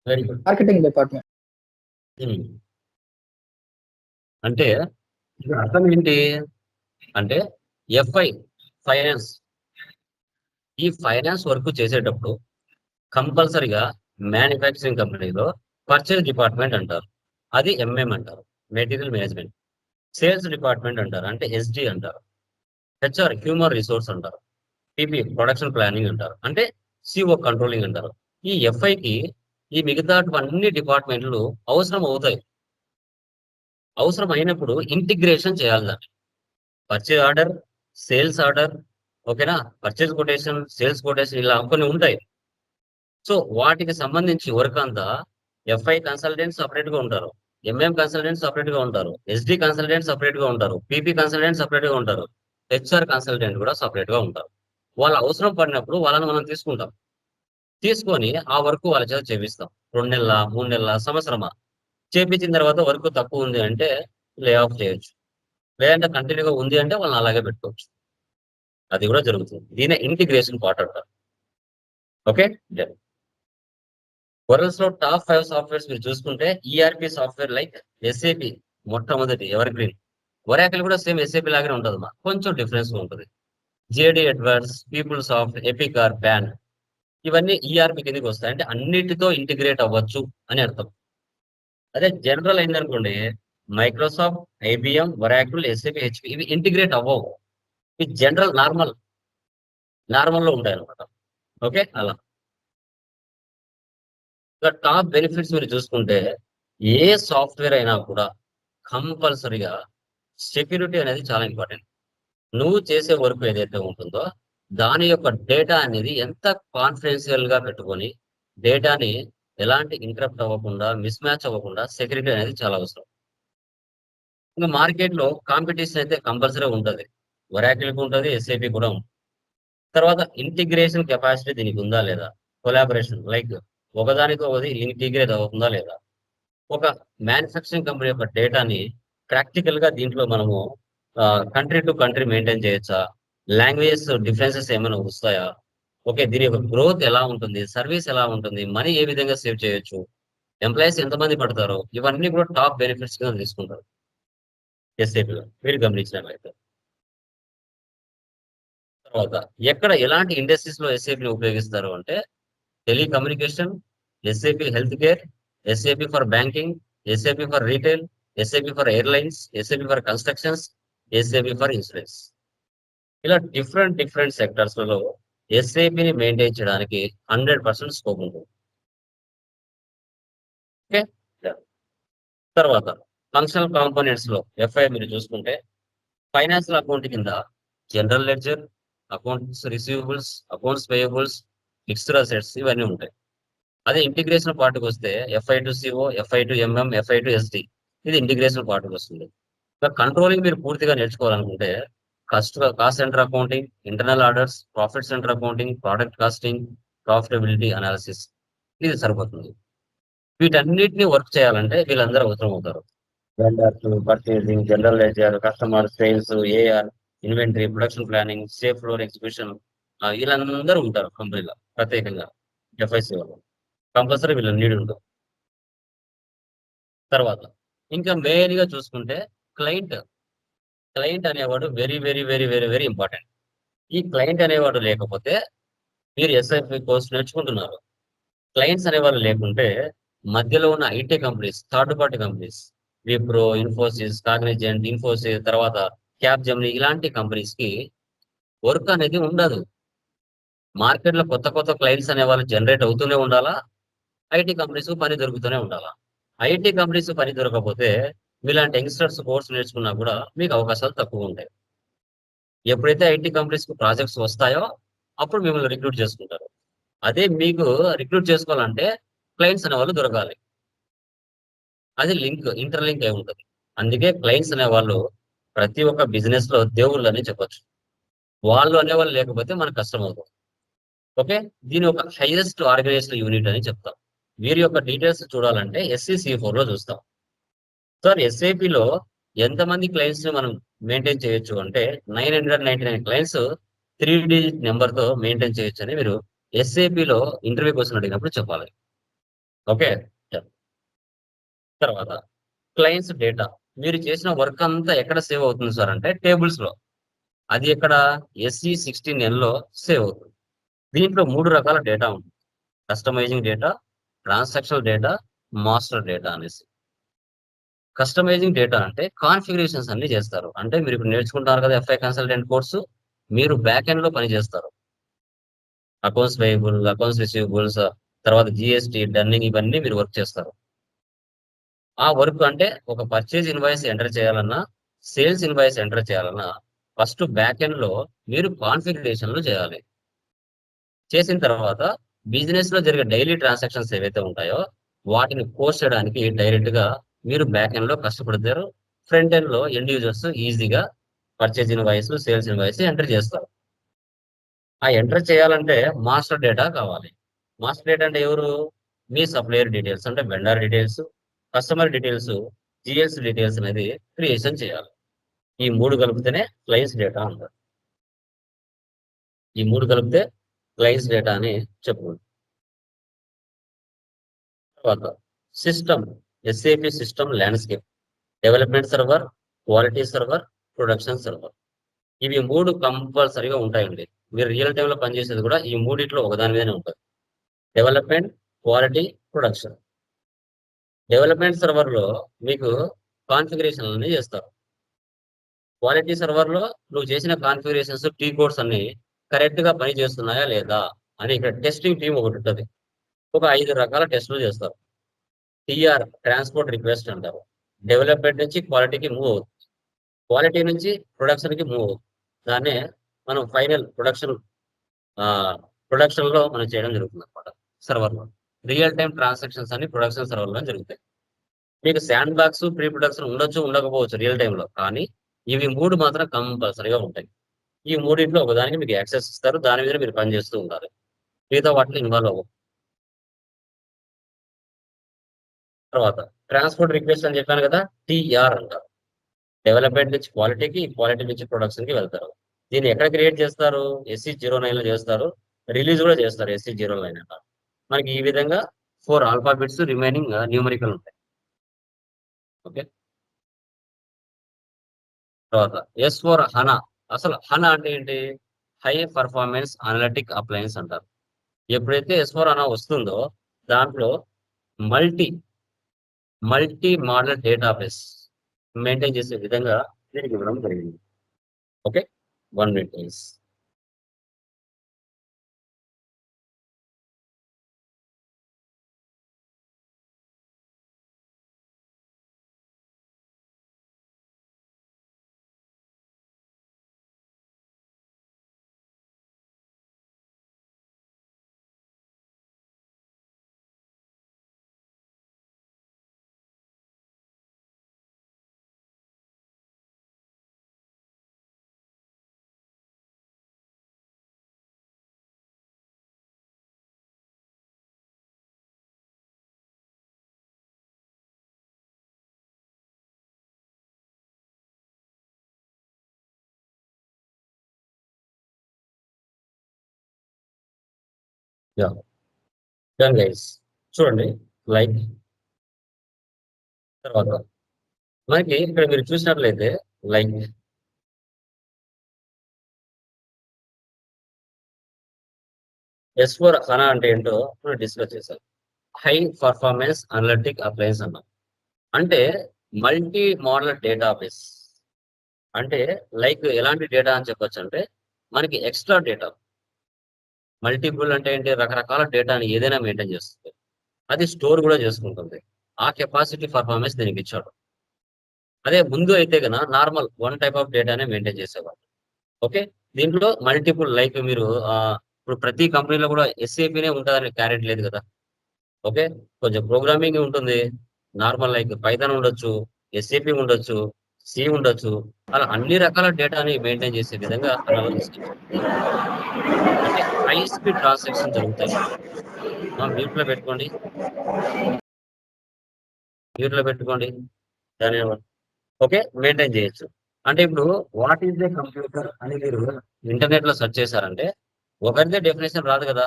very good. Marketing department. అంటే ఇక్కడ అర్థం ఏంటి అంటే FI ఫైనాన్స్, ఈ ఫైనాన్స్ వర్క్ చేసేటప్పుడు కంపల్సరిగా మ్యానుఫ్యాక్చరింగ్ కంపెనీలో పర్చేజ్ డిపార్ట్మెంట్ అంటారు, అది MM అంటారు, మెటీరియల్ మేనేజ్మెంట్. సేల్స్ డిపార్ట్మెంట్ అంటారు, అంటే SD అంటారు. HR హ్యూమన్ రిసోర్స్ అంటారు, PP ప్రొడక్షన్ ప్లానింగ్ అంటారు, అంటే CO కంట్రోలింగ్ అంటారు. ఈ FIకి ఈ మిగతా అన్ని డిపార్ట్మెంట్లు అవసరం అవుతాయి. అవసరం అయినప్పుడు ఇంటిగ్రేషన్ చేయాలి దాన్ని. పర్చేజ్ ఆర్డర్, సేల్స్ ఆర్డర్, ఓకేనా, పర్చేజ్ కొటేషన్, సేల్స్ కొటేషన్, ఇలా కొన్ని ఉంటాయి. సో వాటికి సంబంధించి వర్క్ అంతా FI కన్సల్టెంట్ సపరేట్ గా ఉంటారు, MM కన్సల్టెంట్ సపరేట్ గా ఉంటారు, SD కన్సల్టెంట్ సపరేట్ గా ఉంటారు, PP కన్సల్టెంట్ సపరేట్ గా ఉంటారు, HR కన్సల్టెంట్ కూడా సపరేట్ గా ఉంటారు. వాళ్ళ అవసరం పడినప్పుడు వాళ్ళని మనం తీసుకుంటాం, తీసుకొని ఆ వర్క్ వాళ్ళ చేత చేపిస్తాం. 2 నెలల, 3 నెలల, సంవత్సరమా చేపించిన తర్వాత వర్క్ తక్కువ ఉంది అంటే లే ఆఫ్ చేయొచ్చు, లేదంటే కంటిన్యూగా ఉంది అంటే వాళ్ళని అలాగే పెట్టుకోవచ్చు. అది కూడా జరుగుతుంది. దీనే ఇంటిగ్రేషన్ పార్ట్ అంటారు. ఓకే. వరల్డ్స్ లో టాప్ 5 సాఫ్ట్వేర్స్ మీరు చూసుకుంటే ఈఆర్పి సాఫ్ట్వేర్ లైక్ ఎస్ఏపి మొట్టమొదటి ఎవర్ గ్రీన్. ఒరాకిల్ కూడా సేమ్ ఎస్ఏపి లాగానే ఉంటుంది కొంచెం డిఫరెన్స్ ఉంటుంది. JD Edwards, PeopleSoft, Epicor, Baan ఇవన్నీ ఈఆర్పి కిందకి వస్తాయి. అంటే అన్నిటితో ఇంటిగ్రేట్ అవ్వచ్చు అని అర్థం. అదే జనరల్ అయిందనుకోండి Microsoft, IBM, Oracle, SAP, HP ఇవి ఇంటిగ్రేట్ అవ్వవు. ఇవి జనరల్ నార్మల్ లో ఉంటాయి అనమాట. ఓకే. అలా టాప్ బెనిఫిట్స్ మీరు చూసుకుంటే ఏ సాఫ్ట్వేర్ అయినా కూడా కంపల్సరీగా సెక్యూరిటీ అనేది చాలా ఇంపార్టెంట్. నువ్వు చేసే వర్క్ ఏదైతే ఉంటుందో దాని యొక్క డేటా అనేది ఎంత కాన్ఫిడెన్షియల్ గా పెట్టుకొని డేటాని ఎలాంటి ఇంటరప్ట్ అవ్వకుండా మిస్ మ్యాచ్ అవ్వకుండా సెక్యూరిటీ అనేది చాలా అవసరం. ఇంకా మార్కెట్ లో కాంపిటీషన్ అయితే కంపల్సరీ ఉంటుంది. ఒరాకిల్కి ఉంటుంది, ఎస్ఏపి కూడా ఉంటుంది. తర్వాత ఇంటిగ్రేషన్ కెపాసిటీ దీనికి ఉందా లేదా, కొలాబరేషన్ లైక్ ఒకదానితో ఒకటి ఇంటిగ్రేట్ అవుతుందా లేదా, ఒక మ్యానుఫ్యాక్చరింగ్ కంపెనీ యొక్క డేటాని ప్రాక్టికల్ గా దీంట్లో మనము కంట్రీ టు కంట్రీ మెయింటైన్ చేయొచ్చా, లాంగ్వేజెస్ డిఫరెన్సెస్ ఏమైనా వస్తాయా, ఓకే దీని యొక్క గ్రోత్ ఎలా ఉంటుంది, సర్వీస్ ఎలా ఉంటుంది, మనీ ఏ విధంగా సేవ్ చేయొచ్చు, ఎంప్లాయీస్ ఎంతమంది పడతారో ఇవన్నీ కూడా టాప్ బెనిఫిట్స్ గా తీసుకుంటారు ఎస్ఏపీలో మీరు గమనించినట్లయితే. తర్వాత ఎక్కడ ఎలాంటి ఇండస్ట్రీస్ లో ఎస్ఏపీని ఉపయోగిస్తారు అంటే telecommunication, SAP health care, SAP for banking, SAP for retail, SAP for airlines, SAP for constructions, SAP for insurance. ఇలా డిఫరెంట్ సెక్టర్స్ లలో ఎస్ఏపిని మెయింటైన్ చేయడానికి 100% స్కోప్ ఉంటుంది. ఓకే. తర్వాత ఫంక్షనల్ కాంపోనెంట్స్ లో ఎఫ్ఐ మీరు చూసుకుంటే ఫైనాన్షియల్ అకౌంట్ కింద general ledger, accounts receivables, accounts payables, fixed assets ఇవన్నీ ఉంటాయి. అదే ఇంటిగ్రేషన్ పార్ట్కి వస్తే FI to CO, FI to MM, FI to SD ఇది ఇంటిగ్రేషన్ పార్ట్కి వస్తుంది. ఇంకా కంట్రోలింగ్ మీరు పూర్తిగా నేర్చుకోవాలనుకుంటే cost center accounting, internal orders, profit center accounting, product costing, profitability analysis ఇది సరిపోతుంది. వీటన్నిటిని వర్క్ చేయాలంటే వీళ్ళందరూ అవసరం అవుతారు. Vendors, purchasing, general ledger, customer, sales, AR, inventory, production planning, safe floor execution వీళ్ళందరూ ఉంటారు కంపెనీలో ప్రత్యేకంగా ఎఫ్ఐసి వాళ్ళు కంపల్సరీ వీళ్ళ నీడ్ ఉంటుంది. తర్వాత ఇంకా మెయిన్ గా చూసుకుంటే క్లయింట్ అనేవాడు very very very very very important. ఈ క్లయింట్ అనేవాడు లేకపోతే మీరు ఎస్ఐపి కోర్స్ నేర్చుకుంటున్నారు. క్లయింట్స్ అనేవాళ్ళు లేకుంటే మధ్యలో ఉన్న IT companies, third party companies, Wipro, Infosys, Cognizant, Infosys, తర్వాత క్యాప్ జెమిని ఇలాంటి కంపెనీస్ కి వర్క్ అనేది ఉండదు. మార్కెట్ లో కొత్త క్లయింట్స్ అనే వాళ్ళు జనరేట్ అవుతూనే ఉండాలా, ఐటీ కంపెనీస్ పని దొరుకుతూనే ఉండాలా. ఐటీ కంపెనీస్ పని దొరకకపోతే మీలాంటి యంగ్స్టర్స్ కోర్స్ నేర్చుకున్నా కూడా మీకు అవకాశాలు తక్కువ ఉంటాయి. ఎప్పుడైతే ఐటీ కంపెనీస్ కు ప్రాజెక్ట్స్ వస్తాయో అప్పుడు మిమ్మల్ని రిక్రూట్ చేసుకుంటారు. అదే మీకు రిక్రూట్ చేసుకోవాలంటే క్లయింట్స్ అనే వాళ్ళు దొరకాలి. అది ఇంటర్లింక్ అయి ఉంటుంది. అందుకే క్లయింట్స్ అనే వాళ్ళు ప్రతి ఒక్క బిజినెస్ లో దేవుళ్ళు అని చెప్పొచ్చు. వాళ్ళు అనేవాళ్ళు లేకపోతే మనకు కష్టం అవుతుంది. ఓకే. దీని ఒక హైయెస్ట్ ఆర్గనైజేషన్ యూనిట్ అని చెప్తాం. వీరి యొక్క డీటెయిల్స్ చూడాలంటే SC4 లో చూస్తాం. సార్ ఎస్ఏపిలో ఎంతమంది క్లయింట్స్ ని మనం మెయింటైన్ చేయొచ్చు అంటే 999 క్లయింట్స్ 3 డిజిట్ నెంబర్ తో మెయింటైన్ చేయొచ్చు అని మీరు ఎస్ఏపిలో ఇంటర్వ్యూ క్వశ్చన్ అడిగినప్పుడు చెప్పాలి. ఓకే. తర్వాత క్లయింట్స్ డేటా మీరు చేసిన వర్క్ అంతా ఎక్కడ సేవ్ అవుతుంది సార్ అంటే టేబుల్స్ లో. అది ఎక్కడ SC16N లో సేవ్ అవుతుంది. దీంట్లో 3 రకాల డేటా ఉంటుంది. Customising data, transactional data, master data అనేసి. కస్టమైజింగ్ డేటా అంటే కాన్ఫిగరేషన్స్ అన్ని చేస్తారు. అంటే మీరు ఇప్పుడు నేర్చుకుంటారు కదా ఎఫ్ఐ కన్సల్టెంట్ కోర్సు, మీరు బ్యాక్ ఎండ్ లో పని చేస్తారు. అకౌంట్స్ పేయబుల్, అకౌంట్స్ రిసీవబుల్స్, తర్వాత జిఎస్టి, డన్నింగ్ ఇవన్నీ మీరు వర్క్ చేస్తారు. ఆ వర్క్ అంటే ఒక పర్చేజ్ ఇన్వాయిస్ ఎంటర్ చేయాలన్నా, సేల్స్ ఇన్వాయిస్ ఎంటర్ చేయాలన్నా ఫస్ట్ బ్యాక్ ఎండ్ లో మీరు కాన్ఫిగరేషన్లు చేయాలి. చేసిన తర్వాత బిజినెస్ లో జరిగే డైలీ ట్రాన్సాక్షన్స్ ఏవైతే ఉంటాయో వాటిని పోస్ట్ చేయడానికి డైరెక్ట్ గా మీరు బ్యాక్ ఎండ్ లో కష్టపడతారు. ఫ్రంట్ ఎండ్ లో ఎండ్ యూజర్స్ ఈజీగా purchase invoice, sales invoice enter చేస్తారు. ఆ ఎంటర్ చేయాలంటే మాస్టర్ డేటా కావాలి. మాస్టర్ డేటా అంటే ఎవరు? మీ సప్లయర్ డీటెయిల్స్ అంటే vendor details, customer details, GS details అనేది క్రియేషన్ చేయాలి. ఈ 3 కలిపితేనే క్లయింట్స్ డేటా అంటారు. ఈ 3 కలిపితే క్లయింట్స్ డేటా అని చెప్పుకుంటాం. తర్వాత system, SAP system landscape, development server, quality server, production server. ఇవి 3 కంపల్సరీగా ఉంటాయండి. మీరు రియల్ టైమ్ లో పనిచేసేది కూడా ఈ మూడిట్లో ఒకదాని మీదనే ఉంటుంది. Development, quality, production. Development server లో మీకు కాన్ఫిగరేషన్లన్నీ చేస్తారు. క్వాలిటీ సర్వర్ లో నువ్వు చేసిన కాన్ఫిగరేషన్స్, టీ కోడ్స్ అన్ని కరెక్ట్ గా పని చేస్తున్నాయా లేదా అని ఇక్కడ టెస్టింగ్ టీం ఒకటి ఉంటుంది. ఒక 5 రకాల టెస్టులు చేస్తారు. టిఆర్, ట్రాన్స్పోర్ట్ రిక్వెస్ట్ అంటారు. డెవలప్మెంట్ నుంచి క్వాలిటీకి మూవ్ అవుతుంది, క్వాలిటీ నుంచి ప్రొడక్షన్ కి మూవ్ అవుతుంది. దాన్నే మనం ఫైనల్ ప్రొడక్షన్ లో మనం చేయడం జరుగుతుంది అనమాట. సర్వర్ లో రియల్ టైం ట్రాన్సాక్షన్స్ అన్ని ప్రొడక్షన్ సర్వర్ లో జరుగుతాయి. మీకు శాండ్ బాక్స్, ప్రీ ప్రొడక్షన్ ఉండొచ్చు, ఉండకపోవచ్చు రియల్ టైమ్ లో, కానీ ఇవి 3 మాత్రం కంపల్సరీగా ఉంటాయి. ఈ మూడింట్లో ఒకదానికి మీకు యాక్సెస్ ఇస్తారు, దాని మీద మీరు పని చేస్తూ ఉండాలి. మిగతా వాటిలో ఇన్వాల్వ్ అవ్వదు. తర్వాత ట్రాన్స్పోర్ట్ రిక్వెస్ట్ అని చెప్పాను కదా, టిఆర్ అంటారు. డెవలప్మెంట్ నుంచి క్వాలిటీకి, క్వాలిటీ నుంచి ప్రొడక్షన్ కి వెళ్తారు. దీన్ని ఎక్కడ క్రియేట్ చేస్తారు? SE09 లో చేస్తారు. రిలీజ్ కూడా చేస్తారు SE09 అంటారు. మనకి ఈ విధంగా 4 ఆల్ఫాబెట్స్, రిమైనింగ్ న్యూమరికల్ ఉంటాయి. ఓకే. తర్వాత S4 హనా. అసలు హనా అంటే ఏంటి? హై పర్ఫార్మెన్స్ అనలిటిక్ అప్లయన్స్ అంటారు. ఎప్పుడైతే S4 హనా వస్తుందో దాంట్లో మల్టీ మోడల్ డేటాబేస్ మెయింటైన్ చేసే విధంగా దీనికి ఇవ్వడం జరిగింది. Okay, 1 minute please. Yeah, done guys. చూడండి, లైక్ తర్వాత మనకి ఇక్కడ మీరు చూసినట్లయితే లైక్ S4 హనా అంటే ఏంటో మనం డిస్కస్ చేశాం. హై పర్ఫార్మెన్స్ అనలిటిక్ అప్లయన్స్ అన్నాం. అంటే మల్టీ మోడల్ డేటాబేస్ అంటే లైక్ ఎలాంటి డేటా అని చెప్పొచ్చు అంటే మనకి ఎక్స్ట్రా డేటా, మల్టిపుల్ అంటే ఏంటి, రకరకాల డేటాని ఏదైనా మెయింటైన్ చేస్తుంది, అది స్టోర్ కూడా చేసుకుంటుంది. ఆ కెపాసిటీ పర్ఫార్మెన్స్ దీనికి ఇచ్చాడు. అదే ముందు అయితే కన్నా నార్మల్ 1 టైప్ ఆఫ్ డేటానే మెయింటైన్ చేసేవాడు. ఓకే, దీంట్లో మల్టిపుల్ లైక్ మీరు ఇప్పుడు ప్రతి కంపెనీలో కూడా SAPనే ఉంటుందని క్యారెట్ లేదు కదా. ఓకే, కొంచెం ప్రోగ్రామింగ్ ఉంటుంది, నార్మల్ లైక్ పైథాన్ ఉండొచ్చు, SAP ఉండొచ్చు, సి ఉండొచ్చు. అలా అన్ని రకాల డేటాని మెయింటైన్ చేసే విధంగా హనాలో తీసుకొచ్చారు. అంటే హై స్పీడ్ ట్రాన్సాక్షన్ జరుగుతాయి. మ్యూట్ లో పెట్టుకోండి, దాని ఓకే మెయింటైన్ చేయొచ్చు. అంటే ఇప్పుడు వాట్ ఈస్ ద కంప్యూటర్ అని మీరు ఇంటర్నెట్ లో సెర్చ్ చేశారంటే ఒకరిదే డెఫినేషన్ రాదు కదా.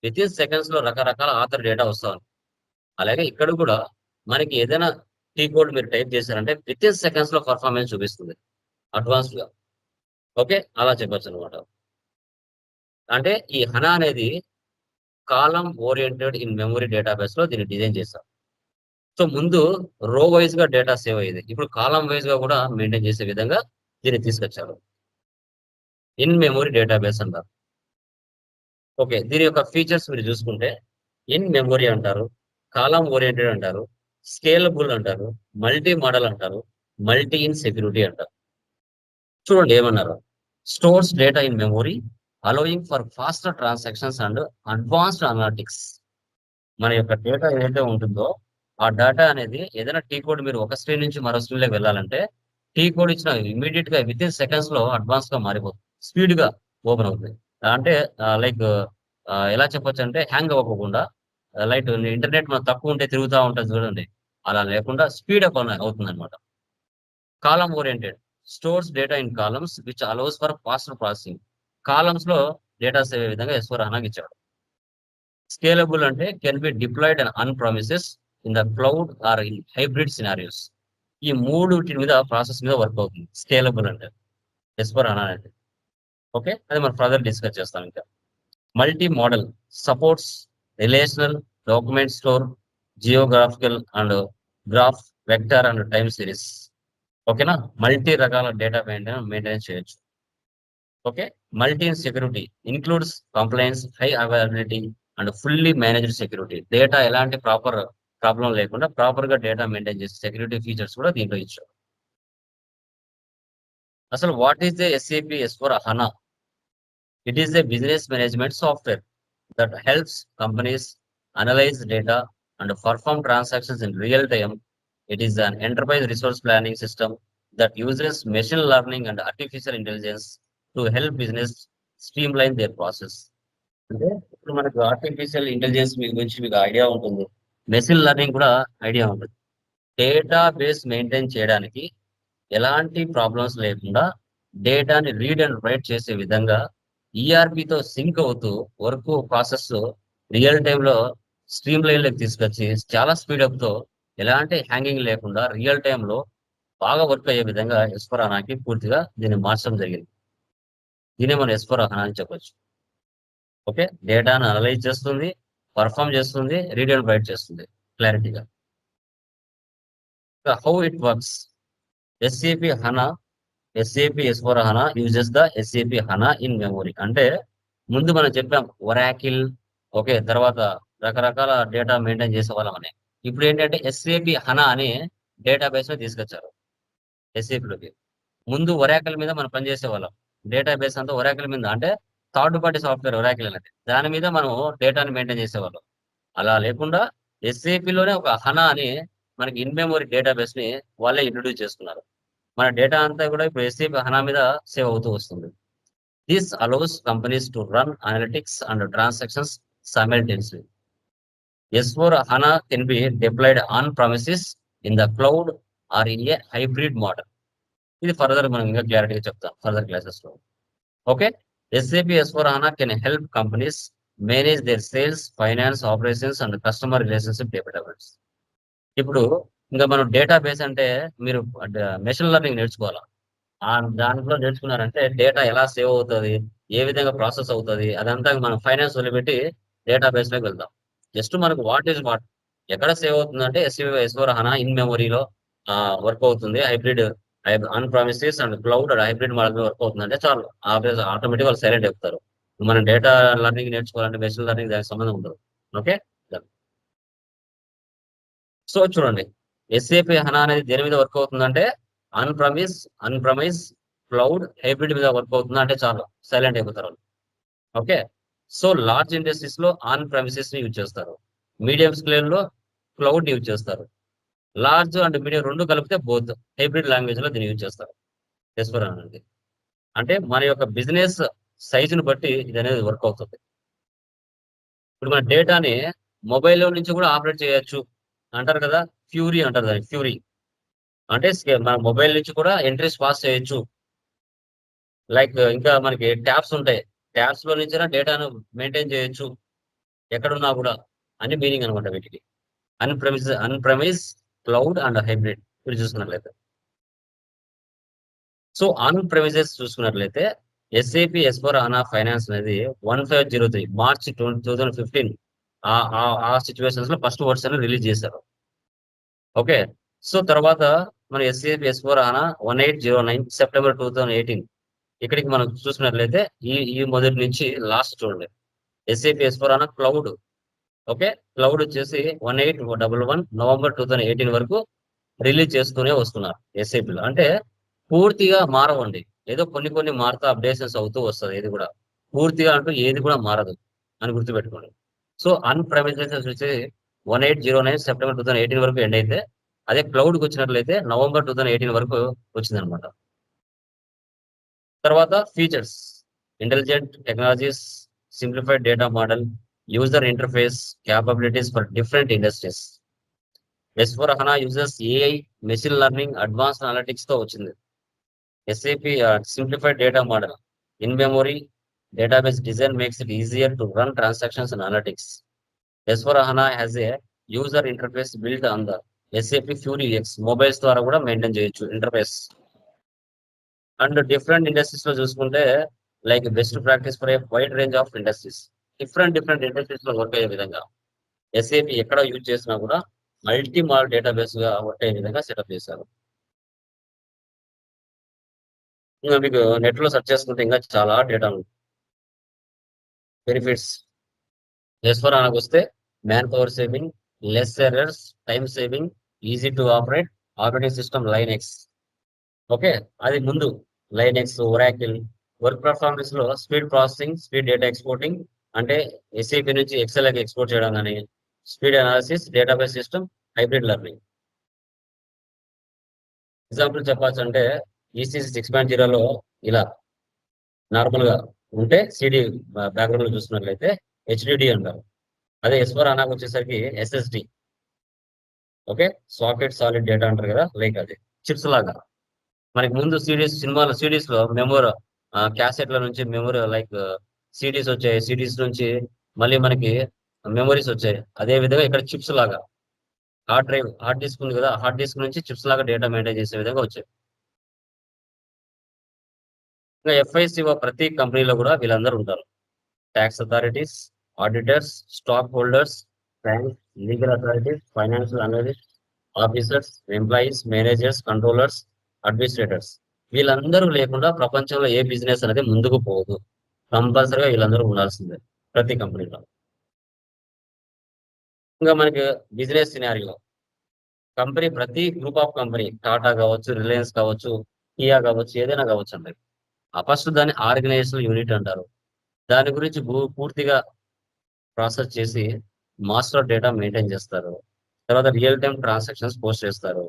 విత్ ఇన్ సెకండ్స్ లో రకరకాల ఆథర్ డేటా వస్తుంది. అలాగే ఇక్కడ కూడా మనకి ఏదైనా టీ కోడ్ మీరు టైప్ చేశారంటే విత్ ఇన్ సెకండ్స్ లో పర్ఫార్మెన్స్ చూపిస్తుంది అడ్వాన్స్డ్ గా. ఓకే, అలా చెప్పొచ్చు అనమాట. అంటే ఈ హనా అనేది కాలం ఓరియంటెడ్ ఇన్ మెమరీ డేటాబేస్ లో దీన్ని డిజైన్ చేశారు. సో ముందు రో వైజ్ గా డేటా సేవ్ అయ్యేది, ఇప్పుడు కాలం వైజ్ గా కూడా మెయింటైన్ చేసే విధంగా దీన్ని తీసుకొచ్చారు. ఇన్ మెమరీ డేటాబేస్ అంటారు. ఓకే, దీని యొక్క ఫీచర్స్ మీరు చూసుకుంటే ఇన్ మెమరీ అంటారు, కాలం ఓరియంటెడ్ అంటారు, స్కేలబుల్ అంటారు, మల్టీ మోడల్ అంటారు, మల్టీ ఇన్ సెక్యూరిటీ అంటారు. చూడండి ఏమన్నారు, stores data in memory allowing for faster transactions and advanced analytics. మన యొక్క డేటా ఏదైతే ఉంటుందో ఆ డేటా అనేది ఏదైనా టీ కోడ్ మీరు ఒక స్క్రీన్ నుంచి మరో స్క్రీన్ లోకి వెళ్ళాలంటే టీ కోడ్ ఇచ్చిన ఇమీడియట్ గా విత్ ఇన్ సెకండ్స్ లో అడ్వాన్స్ గా మారిపోతుంది, స్పీడ్ గా ఓపెన్ అవుతుంది. అంటే లైక్ ఎలా చెప్పొచ్చు అంటే హ్యాంగ్ అవ్వకుండా, లైక్ ఇంటర్నెట్ మనం తక్కువ ఉంటే తిరుగుతూ ఉంటుంది చూడండి, అలా లేకుండా స్పీడ్ అప్ అవుతుంది అనమాట. Column oriented stores data in columns which allows for faster processing. Columns లో డేటా సేవ్ అయ్యే విధంగా S4 HANA ఇచ్చాడు. స్కేలబుల్ అంటే can be deployed and on premises in the cloud or in hybrid scenarios. ఈ మూడుటి మీద ప్రాసెస్ మీద work అవుతుంది స్కేలబుల్ అంటే S4 HANA అంటే. ఓకే, అది మనం ఫర్దర్ డిస్కస్ చేస్తాం. ఇంకా multi modal supports relational, document store, geographical and graph, vector and time series. ఓకేనా, మల్టీ రకాల డేటా మెయింటైన్ చేయొచ్చు. Okay, multi security includes complaints, high availability and fully managed security. Data ఎలాంటి problem లేకుండా proper గా data maintain చేసే security features కూడా దీంట్లో ఇచ్చారు. అసలు what is the SAP S4 HANA? It is a business management software that helps companies analyze data and perform transactions in real time. It is an enterprise resource planning system that uses machine learning and artificial intelligence to help business streamline their process. అంటే ఇప్పుడు మనకు artificial intelligence మీ గురించి మీకు idea ఉంటుంది, machine learning కూడా idea ఉంటుంది. Data base maintain చేయడానికి ఎలాంటి ప్రాబ్లమ్స్ లేకుండా డేటాని రీడ్ అండ్ రైట్ చేసే విధంగా ఈఆర్పితో సింక్ అవుతూ వర్క్ ప్రాసెస్ రియల్ టైంలో స్ట్రీమ్ లైన్లోకి తీసుకొచ్చి చాలా స్పీడప్ తో ఎలాంటి హ్యాంగింగ్ లేకుండా రియల్ టైంలో బాగా వర్క్ అయ్యే విధంగా S4 HANAకి పూర్తిగా దీన్ని మార్చడం జరిగింది. దీన్ని మనం S4 HANA అని చెప్పొచ్చు. ఓకే, డేటాను అనలైజ్ చేస్తుంది, పర్ఫామ్ చేస్తుంది, రీడ్ అండ్ రైట్ చేస్తుంది క్లారిటీగా. How it works. SAP HANA, SAP S4 HANA uses the SAP HANA in memory. అంటే ముందు మనం చెప్పాం ఒరాకిల్, ఓకే, తర్వాత రకరకాల డేటా మెయింటైన్ చేసే వాళ్ళమని. ఇప్పుడు ఏంటంటే SAP HANA అనే డేటాబేస్ తీసుకొచ్చారు SAP లోకి. ముందు ఒరాకిల్ మీద మనం పనిచేసే వాళ్ళం, డేటాబేస్ అంతా ఒరాకిల్ మీద, అంటే థర్డ్ పార్టీ సాఫ్ట్వేర్ ఒరాకిల్ అనేది, దాని మీద మనం డేటాని మెయింటైన్ చేసేవాళ్ళం. అలా లేకుండా SAP లోనే ఒక HANA అని మనకి ఇన్ మెమరీ డేటాబేస్ ని వాళ్ళే ఇంట్రొడ్యూస్ చేసుకున్నారు. మన డేటా అంతా కూడా ఇప్పుడు SAP HANA మీద సేవ్ అవుతూ వస్తుంది. This allows companies to run analytics and transactions simultaneously. S4 HANA can be deployed on premises, in the cloud or in a hybrid model. ఇది ఫర్దర్ మనం ఇంకా క్లారిటీగా చెప్తాం ఫర్దర్ క్లాసెస్ లో. Okay, SAP S4 HANA can help companies manage their sales, finance, operations and customer relationship departments. ఇప్పుడు ఇంకా మనం database అంటే మీరు మెషిన్ లెర్నింగ్ నేర్చుకోవాలా. దాంట్లో నేర్చుకున్నారంటే డేటా ఎలా సేవ్ అవుతుంది, ఏ విధంగా ప్రాసెస్ అవుతుంది, అదంతా మనం ఫైనాన్స్ వదిలిపెట్టి డేటాబేస్ లోకి వెళ్దాం. జస్ట్ మనకు వాట్ ఈజ్ వాట్, ఎక్కడ సేవ్ అవుతుంది అంటే S4 HANA ఇన్ మెమరీలో వర్క్ అవుతుంది, hybrid an promises and cloud hybrid model work అవుతుంది అంటే చాలు, ఆటోమేటిక్ వాళ్ళు సైలెంట్ అయిపోతారు. మనం డేటా లెర్నింగ్ నేర్చుకోవాలంటే మెషిన్ లెర్నింగ్ దానికి సంబంధం ఉండదు. ఓకే, సో చూడండి SAP HANA అనేది దేని మీద వర్క్ అవుతుందంటే అన్ ప్రైమిస్ క్లౌడ్ హైబ్రిడ్ మీద వర్క్ అవుతుంది అంటే చాలు, సైలెంట్ అయిపోతారు. ఓకే, సో లార్జ్ ఇండస్ట్రీస్ లో ఆన్ ప్రైమిసెస్ ని యూజ్ చేస్తారు, మీడియం స్కేల్ లో క్లౌడ్ యూజ్ చేస్తారు, లార్జ్ అండ్ మీడియం రెండు కలిపితే బోత్ హైబ్రిడ్ లాంగ్వేజ్ లో దీన్ని యూజ్ చేస్తారు. S4 అనేది అంటే మన యొక్క బిజినెస్ సైజుని బట్టి ఇది అనేది వర్క్ అవుతుంది. ఇప్పుడు మన డేటాని మొబైల్లో నుంచి కూడా ఆపరేట్ చేయొచ్చు అంటారు కదా, ఫ్యూరీ అంటారు దాన్ని. ఫ్యూరీ అంటే మన మొబైల్ నుంచి కూడా ఎంట్రీస్ పాస్ చేయొచ్చు. లైక్ ఇంకా మనకి ట్యాబ్స్ ఉంటాయి, ట్యాబ్స్ లో నుంచి డేటాను మెయింటైన్ చేయొచ్చు ఎక్కడున్నా కూడా అని మీనింగ్ అనమాట వీటికి. అన్ప్రమిస్ క్లౌడ్ అండ్ హైబ్రిడ్ మీరు చూసుకున్నట్లయితే. సో ఆన్ ప్రెమిసెస్ చూసుకున్నట్లయితే SAP S4 HANA ఫైనాన్స్ అనేది 1503 మార్చ్ 2015 ఆ సిచ్యువేషన్స్ లో ఫస్ట్ వర్షన్ రిలీజ్ చేశారు. ఓకే, సో తర్వాత మన SAP S4 HANA 1809 సెప్టెంబర్ 2018. ఇక్కడికి మనం చూసుకున్నట్లయితే ఈ మొదటి నుంచి లాస్ట్ చూడండి SAP S4 HANA cloud. Okay, cloud వచ్చేసి 1811 నవంబర్ 2018 వరకు రిలీజ్ చేస్తూనే వస్తున్నారు SAP లో. అంటే పూర్తిగా మారవండి, ఏదో కొన్ని మారుతా అప్డేషన్స్ అవుతూ వస్తుంది, ఏది కూడా పూర్తిగా అంటూ ఏది కూడా మారదు అని గుర్తుపెట్టుకోండి. సో అన్ ప్రైమిసెస్ వచ్చి 1809 సెప్టెంబర్ 2018 వరకు ఎండ్ అయితే, అదే క్లౌడ్కి వచ్చినట్లయితే నవంబర్ 2018 వరకు వచ్చిందనమాట. తర్వాత features, intelligent technologies, simplified data model, user interface capabilities for different industries. S4 HANA uses AI, machine learning, advanced analytics తో వచ్చింది. SAP simplified data model, in memory, database design makes it easier to run transactions and analytics. S/4HANA has a user interface built on the SAP Fury X mobiles ద్వారా కూడా maintain చేయొచ్చు interface. And different industries లో చూసుకుంటే like best practice for a wide range of industries. Different industries లో work అయ్యే విధంగా SAP ఎక్కడ use చేసినా కూడా మల్టీ మాల్ డేటాబేస్ గా వర్క్ అయ్యే విధంగా సెటప్ చేశారు. ఇంకా మీకు నెట్ లో సెర్చ్ చేసుకుంటే ఇంకా చాలా డేటా ఉంది. బెనిఫిట్స్ S/4HANAకు వస్తే man power saving, less errors, time saving, easy to operate, operating system Linux. Okay, అది ముందు లైనెక్స్, ఒరాకిల్. వర్క్ పర్ఫార్మెన్స్ లో speed processing, speed data exporting అంటే ఎస్ఏపి నుంచి ఎక్సెల్ ఎక్స్పోర్ట్ చేయడం కానీ, speed analysis, database system, hybrid learning. Example చెప్పాల్సి అంటే ECC 6.0లో ఇలా నార్మల్ గా ఉంటే సిడి బ్యాక్గ్రౌండ్ లో చూసినట్లయితే హెచ్డిడి అంటారు. అదే S/4HANAకు వచ్చేసరికి SSD. Okay, socket solid data అంటారు కదా, లైక్ అది చిప్స్ లాగా. మనకి ముందు సినిమాల సిడీస్ లో మెమోరీ క్యాసెట్ల నుంచి మెమొరీ లైక్ సిడీస్ వచ్చాయి, సిడీస్ నుంచి మళ్ళీ మనకి మెమరీస్ వచ్చాయి. అదే విధంగా ఇక్కడ చిప్స్ లాగా హార్డ్ డిస్క్ ఉంది కదా, హార్డ్ డిస్క్ నుంచి చిప్స్ లాగా డేటా మెయింటైన్ చేసే విధంగా వచ్చాయి. ఇంకా ఎఫ్ఐసిఓ ప్రతి కంపెనీలో కూడా వీళ్ళందరూ ఉంటారు. Tax authorities, auditors, stock holders, banks, legal authorities, financial analyst, officers, employees, managers, controllers, administrators. వీళ్ళందరూ లేకుండా ప్రపంచంలో ఏ బిజినెస్ అనేది ముందుకు పోదు. కంపల్సరీగా వీళ్ళందరూ ఉండాల్సిందే ప్రతి కంపెనీలో. ఇంకా మనకి బిజినెస్ సినారియో కంపెనీ, ప్రతి గ్రూప్ ఆఫ్ కంపెనీ, టాటా కావచ్చు, రిలయన్స్ కావచ్చు, కియా కావచ్చు, ఏదైనా కావచ్చు అండి. ఫస్ట్ దాన్ని ఆర్గనైజేషనల్ యూనిట్ అంటారు. దాని గురించి పూర్తిగా ప్రాసెస్ చేసి మాస్టర్ డేటా మెయింటైన్ చేస్తారు. తర్వాత రియల్ టైమ్ ట్రాన్సాక్షన్స్ పోస్ట్ చేస్తారు.